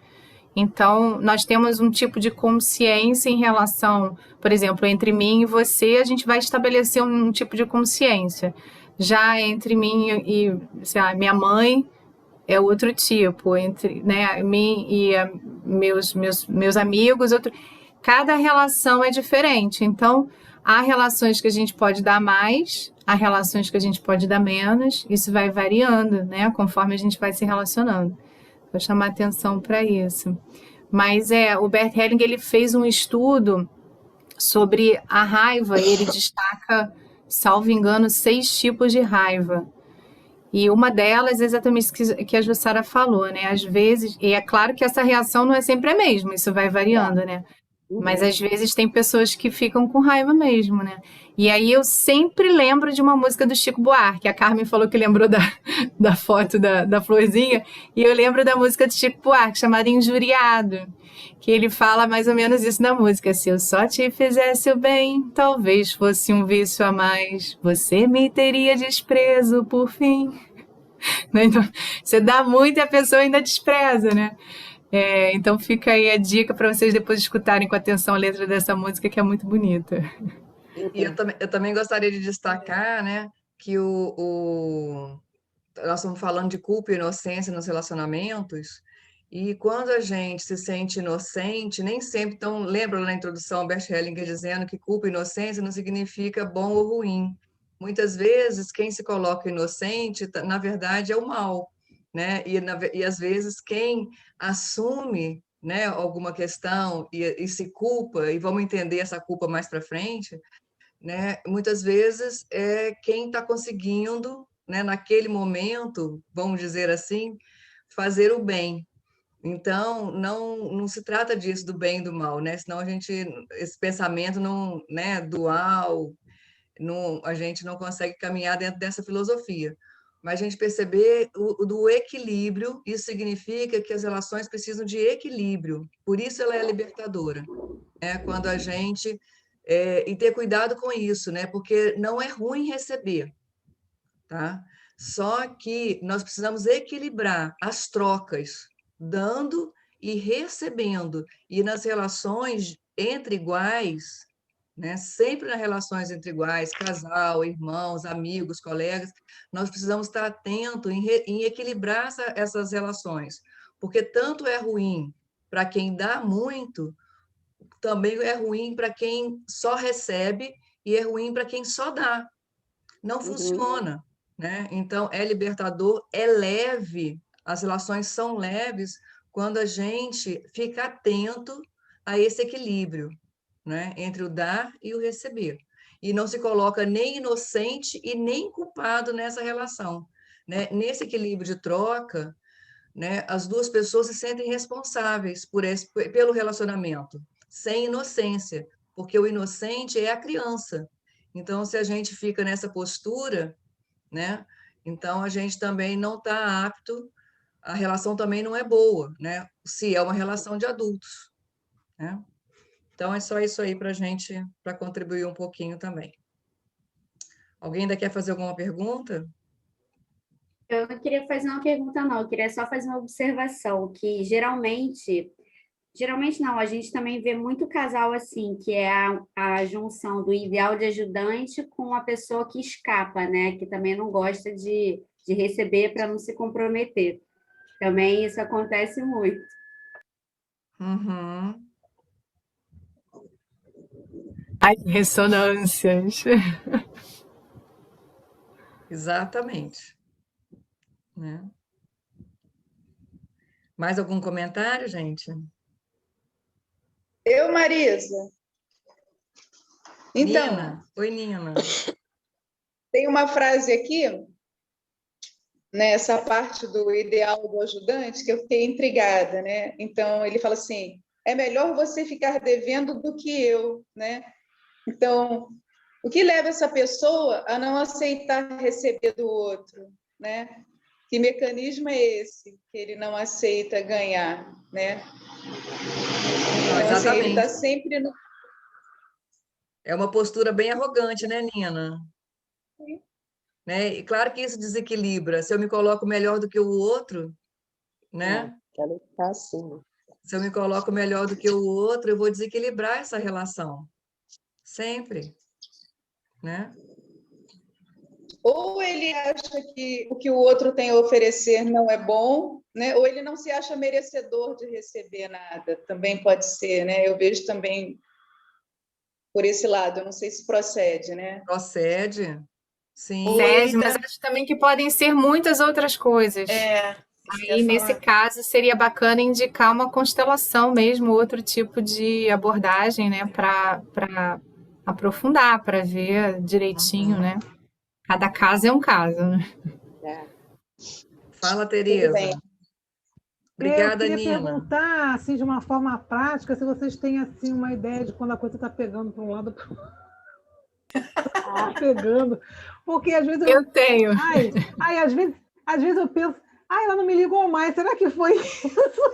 Speaker 2: Então, nós temos um tipo de consciência em relação, por exemplo, entre mim e você, a gente vai estabelecer um tipo de consciência. Já entre mim e sei lá, minha mãe é outro tipo, entre, né, mim e meus amigos, outro. Cada relação é diferente. Então, há relações que a gente pode dar mais, há relações que a gente pode dar menos. Isso vai variando, né, conforme a gente vai se relacionando. Vou chamar atenção para isso. Mas o Bert Hellinger, ele fez um estudo sobre a raiva e ele destaca, salvo engano, 6 tipos de raiva. E uma delas é exatamente isso que a Jussara falou, né? Às vezes, e é claro que essa reação não é sempre a mesma, isso vai variando, né? Mas às vezes tem pessoas que ficam com raiva mesmo, né? E aí eu sempre lembro de uma música do Chico Buarque. A Carmen falou que lembrou da foto da florzinha, e eu lembro da música do Chico Buarque, chamada Injuriado, que ele fala mais ou menos isso na música. Se eu só te fizesse o bem, talvez fosse um vício a mais, você me teria desprezo por fim. Então, você dá muito e a pessoa ainda despreza, né? Então fica aí a dica para vocês depois escutarem com atenção a letra dessa música, que é muito bonita.
Speaker 1: E eu também gostaria de destacar, né, que nós estamos falando de culpa e inocência nos relacionamentos, e quando a gente se sente inocente, nem sempre, então, lembra na introdução, Bert Hellinger dizendo que culpa e inocência não significa bom ou ruim. Muitas vezes, quem se coloca inocente, na verdade, é o mal, né? E às vezes, quem assume, né, alguma questão e se culpa, e vamos entender essa culpa mais para frente, né? Muitas vezes é quem está conseguindo, né, naquele momento, vamos dizer assim, fazer o bem. Então, não se trata disso do bem e do mal, né? Senão esse pensamento não, né, dual, a gente não consegue caminhar dentro dessa filosofia. Mas a gente perceber do equilíbrio, isso significa que as relações precisam de equilíbrio. Por isso ela é libertadora, né? Quando a gente e ter cuidado com isso, né? Porque não é ruim receber, tá? Só que nós precisamos equilibrar as trocas, dando e recebendo. E nas relações entre iguais, né? Sempre nas relações entre iguais, casal, irmãos, amigos, colegas, nós precisamos estar atentos em equilibrar essas relações, porque tanto é ruim para quem dá muito, também é ruim para quem só recebe e é ruim para quem só dá. Não funciona, né? Então, é libertador, é leve, as relações são leves quando a gente fica atento a esse equilíbrio, né? Entre o dar e o receber. E não se coloca nem inocente e nem culpado nessa relação, né? Nesse equilíbrio de troca, né? As duas pessoas se sentem responsáveis pelo relacionamento, sem inocência, porque o inocente é a criança. Então, se a gente fica nessa postura, né? Então, a gente também não está apto, a relação também não é boa, né? Se é uma relação de adultos, né? Então, é só isso aí para a gente, para contribuir um pouquinho também. Alguém ainda quer fazer alguma pergunta?
Speaker 5: Eu não queria fazer uma pergunta, não. Eu queria só fazer uma observação, que geralmente não, a gente também vê muito casal assim, que é a junção do ideal de ajudante com a pessoa que escapa, né? Que também não gosta de receber para não se comprometer. Também isso acontece muito.
Speaker 1: Uhum.
Speaker 2: Ai, ressonâncias.
Speaker 1: Exatamente. Né? Mais algum comentário, gente?
Speaker 9: Eu, Marisa. Então,
Speaker 1: Nina. Oi, Nina.
Speaker 9: tem uma frase aqui, nessa parte do ideal do ajudante, que eu fiquei intrigada, né? Então, ele fala assim, é melhor você ficar devendo do que eu, né? Então, o que leva essa pessoa a não aceitar receber do outro, né? Que mecanismo é esse que ele não aceita ganhar, né?
Speaker 1: Não,
Speaker 9: Então, assim, ele está
Speaker 1: exatamente.
Speaker 9: sempre no...
Speaker 1: É uma postura bem arrogante, né, Nina?
Speaker 9: Sim.
Speaker 1: Né? E claro que isso desequilibra. Se eu me coloco melhor do que o outro, né?
Speaker 6: Quero ficar assim.
Speaker 1: Se eu me coloco melhor do que o outro, eu vou desequilibrar essa relação. Sempre. Né?
Speaker 9: Ou ele acha que o que o outro tem a oferecer não é bom, né? Ou ele não se acha merecedor de receber nada. Também pode ser, né? Eu vejo também por esse lado. Eu não sei se procede, né?
Speaker 1: Procede. Sim.
Speaker 9: Ou ele
Speaker 2: Mas acho também que podem ser muitas outras coisas. Aí, nesse caso, seria bacana indicar uma constelação mesmo, outro tipo de abordagem, né, para aprofundar, para ver direitinho, né? Cada caso é um caso, né?
Speaker 1: Fala,
Speaker 9: Tudo
Speaker 1: Tereza.
Speaker 9: bem.
Speaker 1: Obrigada,
Speaker 3: Eu queria
Speaker 1: Nina.
Speaker 3: perguntar, assim, de uma forma prática, se vocês têm assim uma ideia de quando a coisa está pegando para um lado para o outro. Tá pegando. Porque às vezes
Speaker 2: Eu tenho.
Speaker 3: às vezes eu penso, ela não me ligou mais, será que foi isso?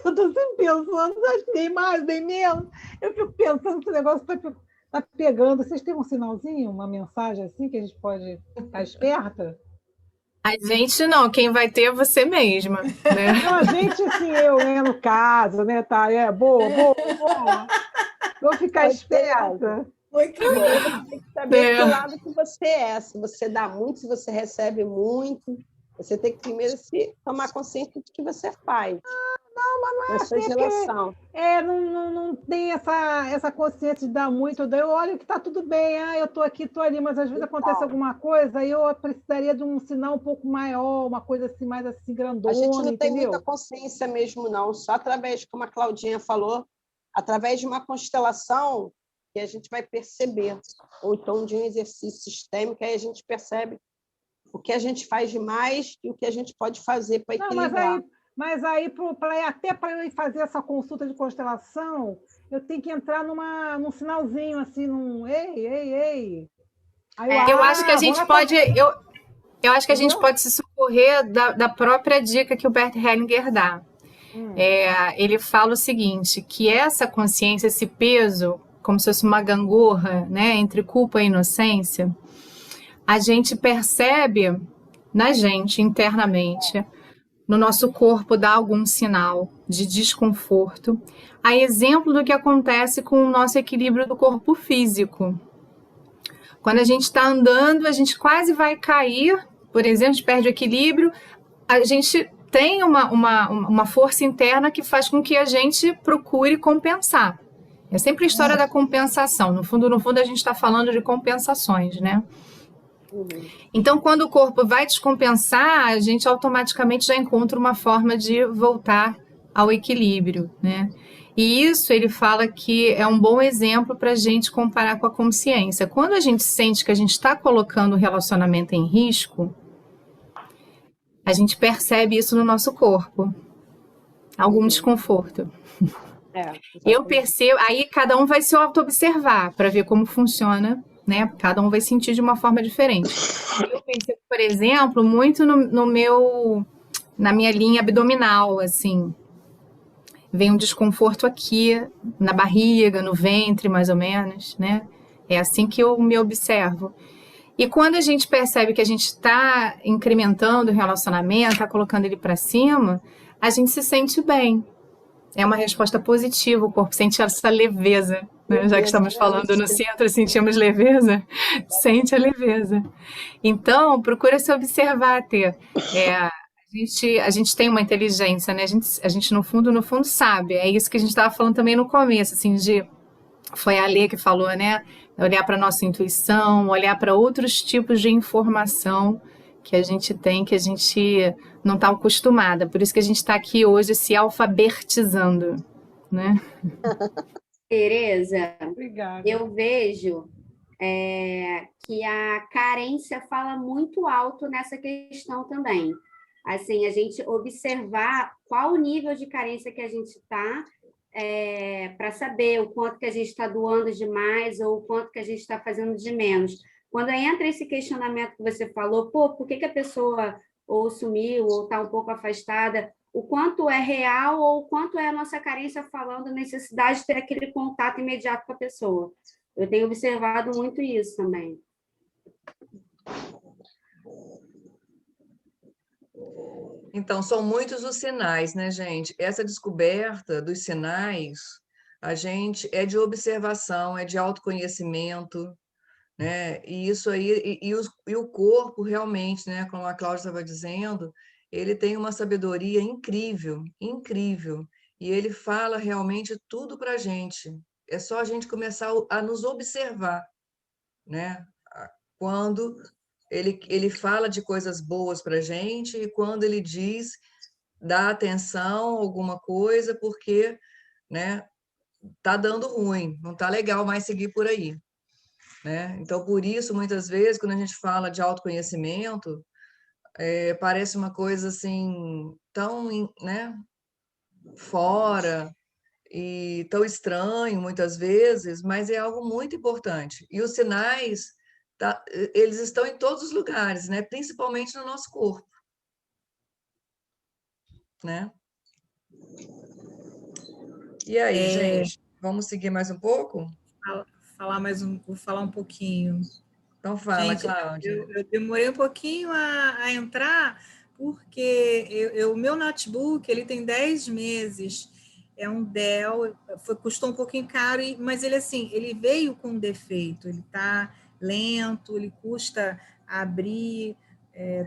Speaker 3: Eu estou sempre pensando, acho que dei mais, dei menos. Eu fico pensando que o negócio está pegando. Vocês têm um sinalzinho, uma mensagem assim que a gente pode estar esperta?
Speaker 2: A gente não, quem vai ter é você mesma, né?
Speaker 3: Não, a gente, assim, eu, né, no caso, né, tá? Boa. Vou ficar esperta.
Speaker 6: Muito bom. Tem que saber que lado que você é. Se você dá muito, se você recebe muito. Você tem que primeiro se tomar consciência de que você faz.
Speaker 3: Mas não é
Speaker 6: na sua
Speaker 3: assim,
Speaker 6: relação.
Speaker 3: Não tem essa consciência de dar muito. Eu olho que está tudo bem, eu estou aqui, estou ali, mas às vezes acontece alguma coisa e eu precisaria de um sinal um pouco maior, uma coisa assim, mais assim, grandona,
Speaker 6: A gente não tem
Speaker 3: entendeu?
Speaker 6: muita consciência mesmo, não. Só através, como a Claudinha falou, através de uma constelação que a gente vai perceber, ou então de um exercício sistêmico, aí a gente percebe o que a gente faz demais e o que a gente pode fazer para equilibrar.
Speaker 3: Mas aí, até para eu ir fazer essa consulta de constelação, eu tenho que entrar num sinalzinho, assim, ei. Aí
Speaker 2: eu acho que a gente pode... Eu acho que a gente pode se socorrer da própria dica que o Bert Hellinger dá. Ele fala o seguinte, que essa consciência, esse peso, como se fosse uma gangorra, né, entre culpa e inocência, a gente percebe na gente, internamente, no nosso corpo dá algum sinal de desconforto, a exemplo do que acontece com o nosso equilíbrio do corpo físico. Quando a gente está andando, a gente quase vai cair, por exemplo, a gente perde o equilíbrio, a gente tem uma força interna que faz com que a gente procure compensar. É sempre a história da compensação. No fundo, a gente está falando de compensações, né? Então, quando o corpo vai descompensar, a gente automaticamente já encontra uma forma de voltar ao equilíbrio, né? E isso ele fala que é um bom exemplo para a gente comparar com a consciência. Quando a gente sente que a gente está colocando o relacionamento em risco, a gente percebe isso no nosso corpo. Algum desconforto. Eu percebo, aí cada um vai se auto-observar para ver como funciona, né? Cada um vai sentir de uma forma diferente. Eu percebo, por exemplo, muito na minha linha abdominal, assim, vem um desconforto aqui, na barriga, no ventre, mais ou menos, né? É assim que eu me observo. E quando a gente percebe que a gente está incrementando o relacionamento, está colocando ele para cima, a gente se sente bem. É uma resposta positiva, o corpo sente essa leveza, né? Já que estamos falando no centro, sentimos leveza, sente a leveza. Então, procura se observar, Tê. A gente tem uma inteligência, né? A gente no fundo sabe. É isso que a gente estava falando também no começo, assim, foi a Lê que falou, né? Olhar para a nossa intuição, olhar para outros tipos de informação que a gente tem, que a gente não está acostumada. Por isso que a gente está aqui hoje se alfabetizando, né?
Speaker 5: Tereza,
Speaker 3: Obrigada.
Speaker 5: eu vejo que a carência fala muito alto nessa questão também. Assim, a gente observar qual o nível de carência que a gente está, para saber o quanto que a gente está doando demais ou o quanto que a gente está fazendo de menos. Quando entra esse questionamento que você falou, por que a pessoa ou sumiu ou está um pouco afastada, o quanto é real ou o quanto é a nossa carência falando a necessidade de ter aquele contato imediato com a pessoa. Eu tenho observado muito isso também.
Speaker 1: Então, são muitos os sinais, né, gente? Essa descoberta dos sinais, a gente é de observação, é de autoconhecimento, né? E isso aí, e o corpo realmente, né, como a Cláudia estava dizendo, ele tem uma sabedoria incrível, incrível, e ele fala realmente tudo para a gente. É só a gente começar a nos observar, né? Quando ele fala de coisas boas para a gente e quando ele diz, dá atenção a alguma coisa, porque, né, tá dando ruim, não tá legal mais seguir por aí. Né? Então, por isso, muitas vezes, quando a gente fala de autoconhecimento, parece uma coisa assim, tão, né, fora e tão estranho, muitas vezes, mas é algo muito importante. E os sinais, eles estão em todos os lugares, né? Principalmente no nosso corpo. Né? E aí, gente, vamos seguir mais um pouco?
Speaker 10: Vou falar um pouquinho.
Speaker 1: Então fala,
Speaker 10: Gente,
Speaker 1: Cláudia.
Speaker 10: eu demorei um pouquinho a entrar, porque o meu notebook ele tem 10 meses, é um Dell, custou um pouquinho caro, mas ele assim, ele veio com um defeito, ele está lento, ele custa abrir,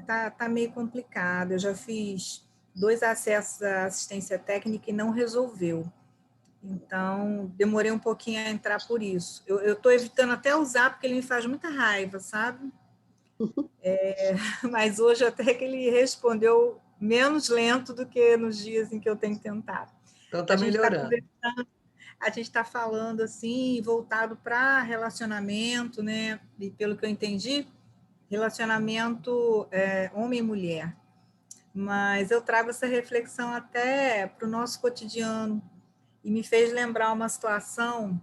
Speaker 10: tá meio complicado. Eu já fiz 2 acessos à assistência técnica e não resolveu. Então, demorei um pouquinho a entrar por isso. Eu estou evitando até usar, porque ele me faz muita raiva, sabe? Mas hoje até que ele respondeu menos lento do que nos dias em que eu tenho tentado.
Speaker 1: Então está melhorando.
Speaker 10: A gente está falando assim, voltado para relacionamento, né? E pelo que eu entendi, relacionamento homem e mulher. Mas eu trago essa reflexão até para o nosso cotidiano, e me fez lembrar uma situação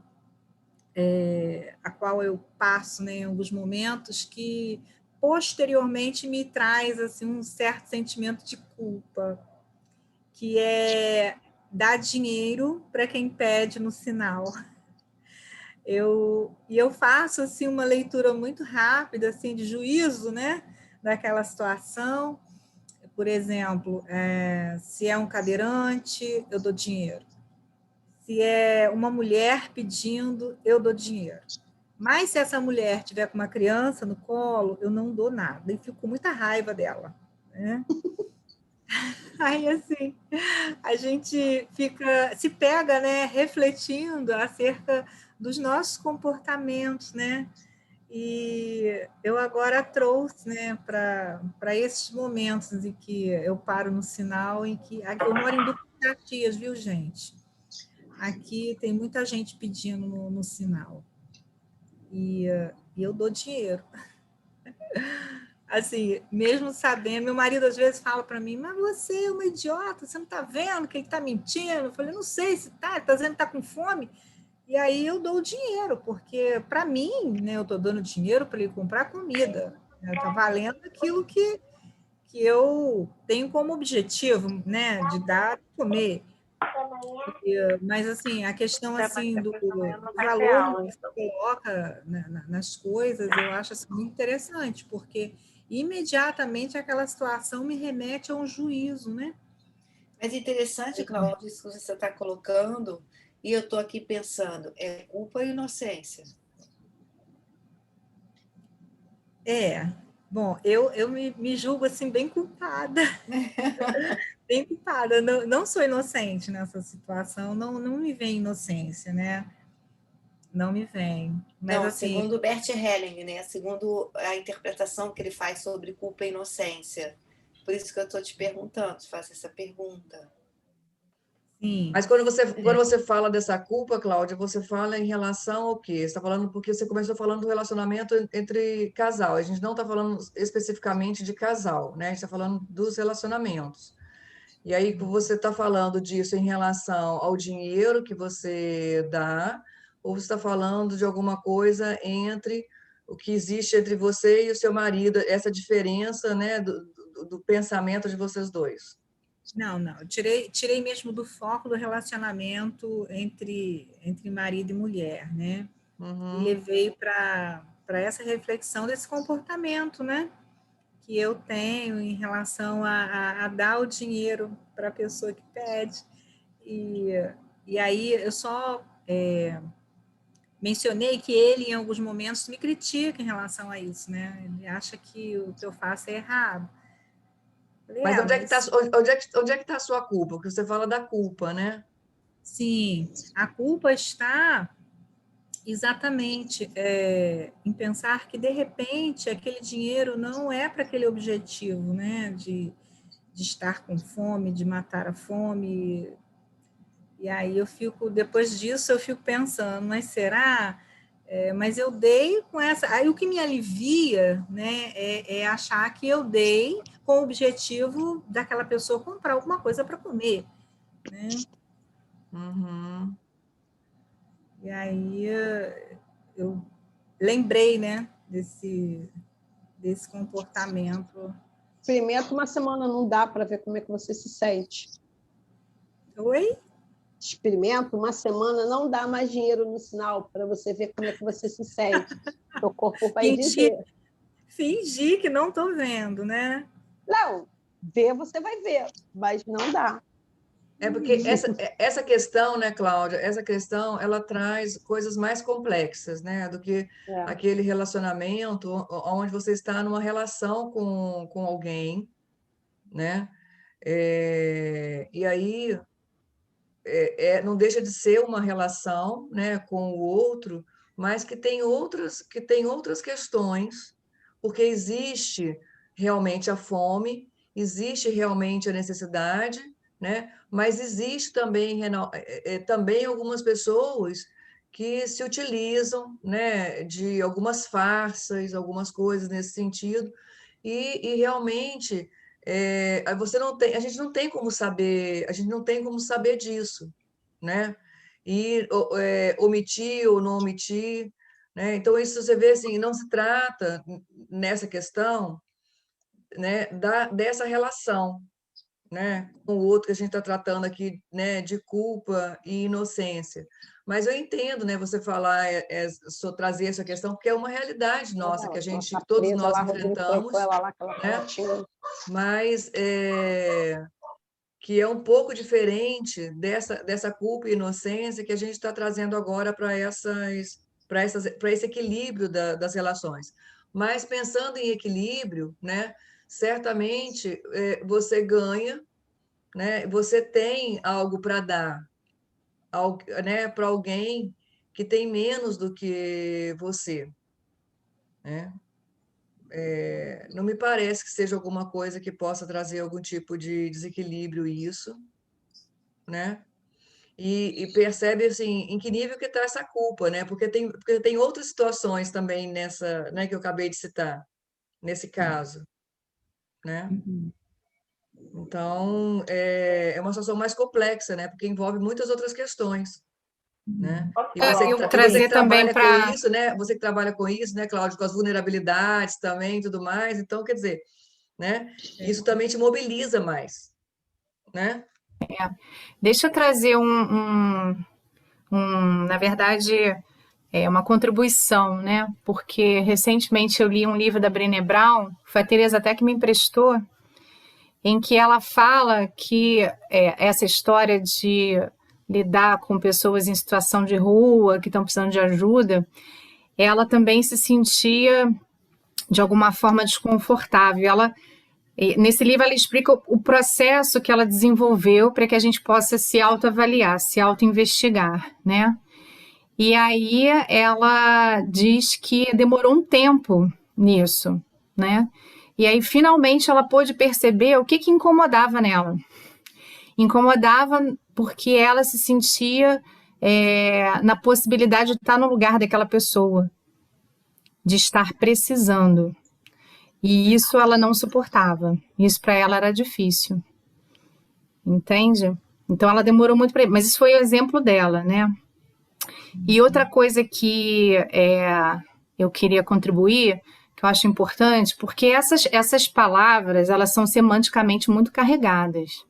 Speaker 10: a qual eu passo, né, em alguns momentos, que posteriormente me traz assim, um certo sentimento de culpa, que é dar dinheiro para quem pede no sinal. Eu faço assim, uma leitura muito rápida assim, de juízo, né, daquela situação. Por exemplo, se é um cadeirante, eu dou dinheiro. Se é uma mulher pedindo, eu dou dinheiro. Mas se essa mulher tiver com uma criança no colo, eu não dou nada. E fico com muita raiva dela. Né? Aí, assim, a gente se pega, né, refletindo acerca dos nossos comportamentos, né? E eu agora trouxe, né, para esses momentos em que eu paro no sinal, em que eu moro em Duque de Caxias, viu, gente? Aqui tem muita gente pedindo no sinal. E eu dou dinheiro. Assim, mesmo sabendo, meu marido às vezes fala para mim, mas você é uma idiota, você não está vendo que ele está mentindo? Eu falei, não sei se está dizendo que está com fome. E aí eu dou o dinheiro, porque para mim, né, eu estou dando dinheiro para ele comprar comida. Está valendo aquilo que eu tenho como objetivo, né, de dar de comer. Mas assim, a questão assim do valor que você coloca nas coisas, eu acho assim, muito interessante, porque imediatamente aquela situação me remete a um juízo, né?
Speaker 4: Mas interessante, Cláudia, isso que você está colocando, e eu estou aqui pensando, é culpa ou inocência?
Speaker 10: Bom, eu me julgo assim bem culpada, bem culpada, não sou inocente nessa situação, não me vem inocência, né? Não me vem. Mas
Speaker 4: Não,
Speaker 10: assim,
Speaker 4: segundo Bert Helling, né? Segundo a interpretação que ele faz sobre culpa e inocência. Por isso que eu estou te perguntando, te faço essa pergunta.
Speaker 10: sim.
Speaker 1: Mas quando você fala dessa culpa, Cláudia, você fala em relação ao quê? Você está falando porque você começou falando do relacionamento entre casal. A gente não está falando especificamente de casal, né? A gente está falando dos relacionamentos. E aí você está falando disso em relação ao dinheiro que você dá, ou você está falando de alguma coisa entre o que existe entre você e o seu marido, essa diferença, né, do pensamento de vocês dois?
Speaker 10: Não. Eu tirei mesmo do foco do relacionamento entre marido e mulher, né? E levei para essa reflexão desse comportamento, né? Que eu tenho em relação a dar o dinheiro para a pessoa que pede. E aí eu só mencionei que ele, em alguns momentos, me critica em relação a isso, né? Ele acha que o que eu faço é errado. Falei,
Speaker 1: Mas onde é que está
Speaker 10: mas
Speaker 1: onde é que tá a sua culpa? Porque você fala da culpa, né?
Speaker 10: sim, a culpa está exatamente em pensar que, de repente, aquele dinheiro não é para aquele objetivo, né? De estar com fome, de matar a fome. E aí depois disso, eu fico pensando, mas será? Mas eu dei com essa. Aí o que me alivia, né, é achar que eu dei com o objetivo daquela pessoa comprar alguma coisa para comer, né?
Speaker 1: Uhum.
Speaker 10: E aí eu lembrei, né, desse comportamento.
Speaker 6: Experimenta uma semana, não dá para ver como é que você se sente.
Speaker 10: Oi?
Speaker 6: Experimenta uma semana, não dá mais dinheiro no sinal para você ver como é que você se sente. O corpo vai dizer.
Speaker 10: Fingir que não estou vendo, né?
Speaker 6: Não, ver você vai ver, mas não dá.
Speaker 1: É porque essa questão, né, Cláudia, essa questão, ela traz coisas mais complexas, né, do que aquele relacionamento onde você está numa relação com alguém, né, e aí não deixa de ser uma relação, né, com o outro, mas que tem outras questões, porque existe realmente a fome, existe realmente a necessidade, né, mas existe também, também algumas pessoas que se utilizam, né, de algumas farsas, algumas coisas nesse sentido, e realmente você não tem, a gente não tem como saber, a gente não tem como saber disso, né? E omitir ou não omitir, né? Então isso você vê assim, não se trata nessa questão, né, dessa relação, né, com o outro que a gente está tratando aqui, né, de culpa e inocência. Mas eu entendo, né, você falar, trazer essa questão, porque é uma realidade nossa que a gente,
Speaker 6: Tá
Speaker 1: todos
Speaker 6: presa
Speaker 1: nós
Speaker 6: lá, Rodrigo
Speaker 1: enfrentamos,
Speaker 6: colocou ela lá, aquela
Speaker 1: né?
Speaker 6: fotinha.
Speaker 1: Mas que é um pouco diferente dessa culpa e inocência que a gente está trazendo agora para esse equilíbrio das relações. Mas pensando em equilíbrio, né, certamente você ganha, né, você tem algo para dar, né, para alguém que tem menos do que você, né? Não me parece que seja alguma coisa que possa trazer algum tipo de desequilíbrio isso, né? E percebe assim em que nível que está essa culpa, né? Porque tem outras situações também nessa, né, que eu acabei de citar, nesse caso, né? Então é uma situação mais complexa, né? Porque envolve muitas outras questões. né? E
Speaker 2: Eu trazer também para
Speaker 1: com isso, né? Você que trabalha com isso, né, Cláudia, com as vulnerabilidades também, e tudo mais. Então, quer dizer, né? Isso também te mobiliza mais, né?
Speaker 2: Deixa eu trazer na verdade, uma contribuição, né? Porque recentemente eu li um livro da Brené Brown, foi a Teresa até que me emprestou, em que ela fala que essa história de lidar com pessoas em situação de rua, que estão precisando de ajuda, ela também se sentia, de alguma forma, desconfortável. Nesse livro, ela explica o processo que ela desenvolveu para que a gente possa se autoavaliar, se autoinvestigar, né? E aí ela diz que demorou um tempo nisso, né? E aí, finalmente, ela pôde perceber o que incomodava nela. Incomodava porque ela se sentia na possibilidade de estar no lugar daquela pessoa, de estar precisando. E isso ela não suportava. Isso para ela era difícil. Entende? Então ela demorou muito para... Mas isso foi o exemplo dela, né? E outra coisa que eu queria contribuir, que eu acho importante, porque essas palavras, elas são semanticamente muito carregadas.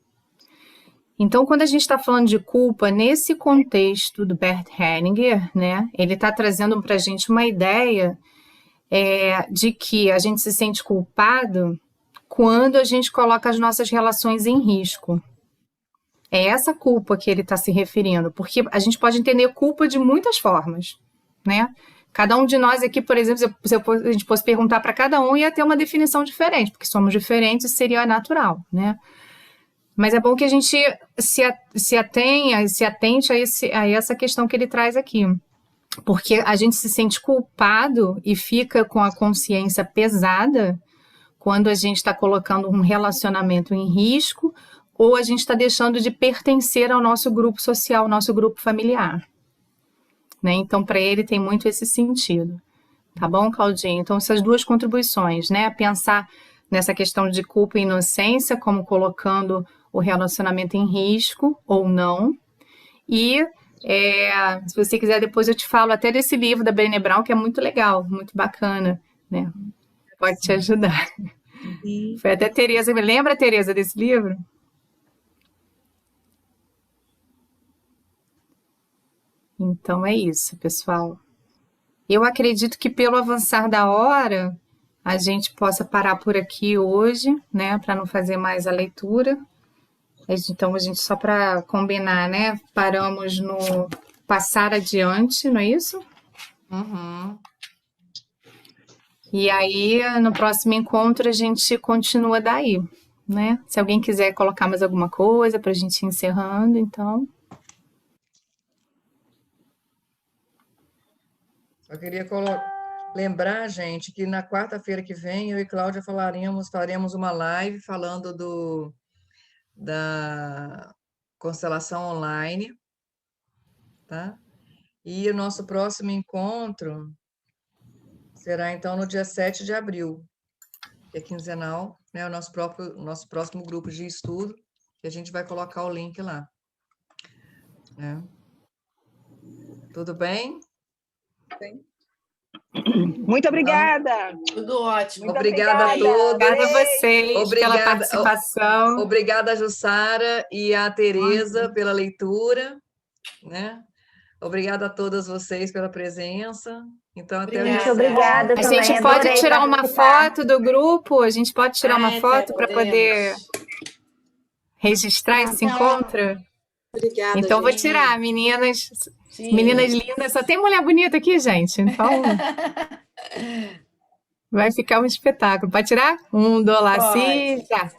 Speaker 2: Então, quando a gente está falando de culpa, nesse contexto do Bert Hellinger, né, ele está trazendo para a gente uma ideia de que a gente se sente culpado quando a gente coloca as nossas relações em risco. É essa culpa que ele está se referindo, porque a gente pode entender culpa de muitas formas, né? Cada um de nós aqui, por exemplo, se a gente fosse perguntar para cada um, ia ter uma definição diferente, porque somos diferentes e seria natural, né? Mas é bom que a gente se atente a essa questão que ele traz aqui. Porque a gente se sente culpado e fica com a consciência pesada quando a gente está colocando um relacionamento em risco ou a gente está deixando de pertencer ao nosso grupo social, ao nosso grupo familiar. Né? Então, para ele tem muito esse sentido. Tá bom, Claudinha? Então, essas duas contribuições, né? Pensar nessa questão de culpa e inocência, como colocando o relacionamento em risco ou não. E, se você quiser, depois eu te falo até desse livro da Brené Brown, que é muito legal, muito bacana, né? Pode te ajudar. Sim. Foi até Teresa. Lembra, Teresa, desse livro? Então é isso, pessoal. Eu acredito que pelo avançar da hora, a gente possa parar por aqui hoje, né? Para não fazer mais a leitura. Então, a gente, só para combinar, né? Paramos no passar adiante, não é isso?
Speaker 1: Uhum.
Speaker 2: E aí, no próximo encontro, a gente continua daí, né? Se alguém quiser colocar mais alguma coisa para a gente ir encerrando, então...
Speaker 1: Eu queria lembrar, gente, que na quarta-feira que vem, eu e Cláudia faremos uma live falando da constelação online, tá? E o nosso próximo encontro será, então, no dia 7 de abril, que é quinzenal, né? O nosso próximo grupo de estudo, que a gente vai colocar o link lá. Né? Tudo bem?
Speaker 9: Bem.
Speaker 6: Muito obrigada.
Speaker 4: Tudo ótimo.
Speaker 1: Muito obrigada a todos.
Speaker 2: Obrigada a vocês pela participação.
Speaker 1: Obrigada a Jussara e a Teresa pela leitura, né? Obrigada a todas vocês pela presença. Então, até
Speaker 11: Muito obrigada.
Speaker 2: A gente pode tirar uma foto do grupo? A gente pode tirar uma foto para poder registrar esse encontro?
Speaker 11: Obrigada.
Speaker 2: Então, vou tirar, meninas. Sim. Meninas lindas. Só tem mulher bonita aqui, gente. Então, vai ficar um espetáculo. Pode tirar? $1, já.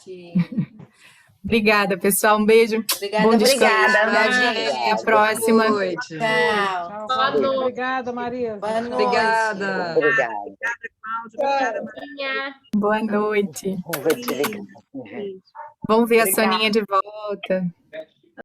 Speaker 2: Obrigada, pessoal. Um beijo.
Speaker 4: Obrigada,
Speaker 2: bom descanso.
Speaker 4: Até
Speaker 2: a próxima.
Speaker 1: Boa noite.
Speaker 3: Tchau. Boa noite. Obrigada, Maria.
Speaker 4: Boa noite.
Speaker 1: Obrigada.
Speaker 11: Obrigada.
Speaker 7: Obrigada, Maria.
Speaker 2: Boa noite.
Speaker 11: Vou te ligar.
Speaker 2: Vamos ver a Soninha de volta.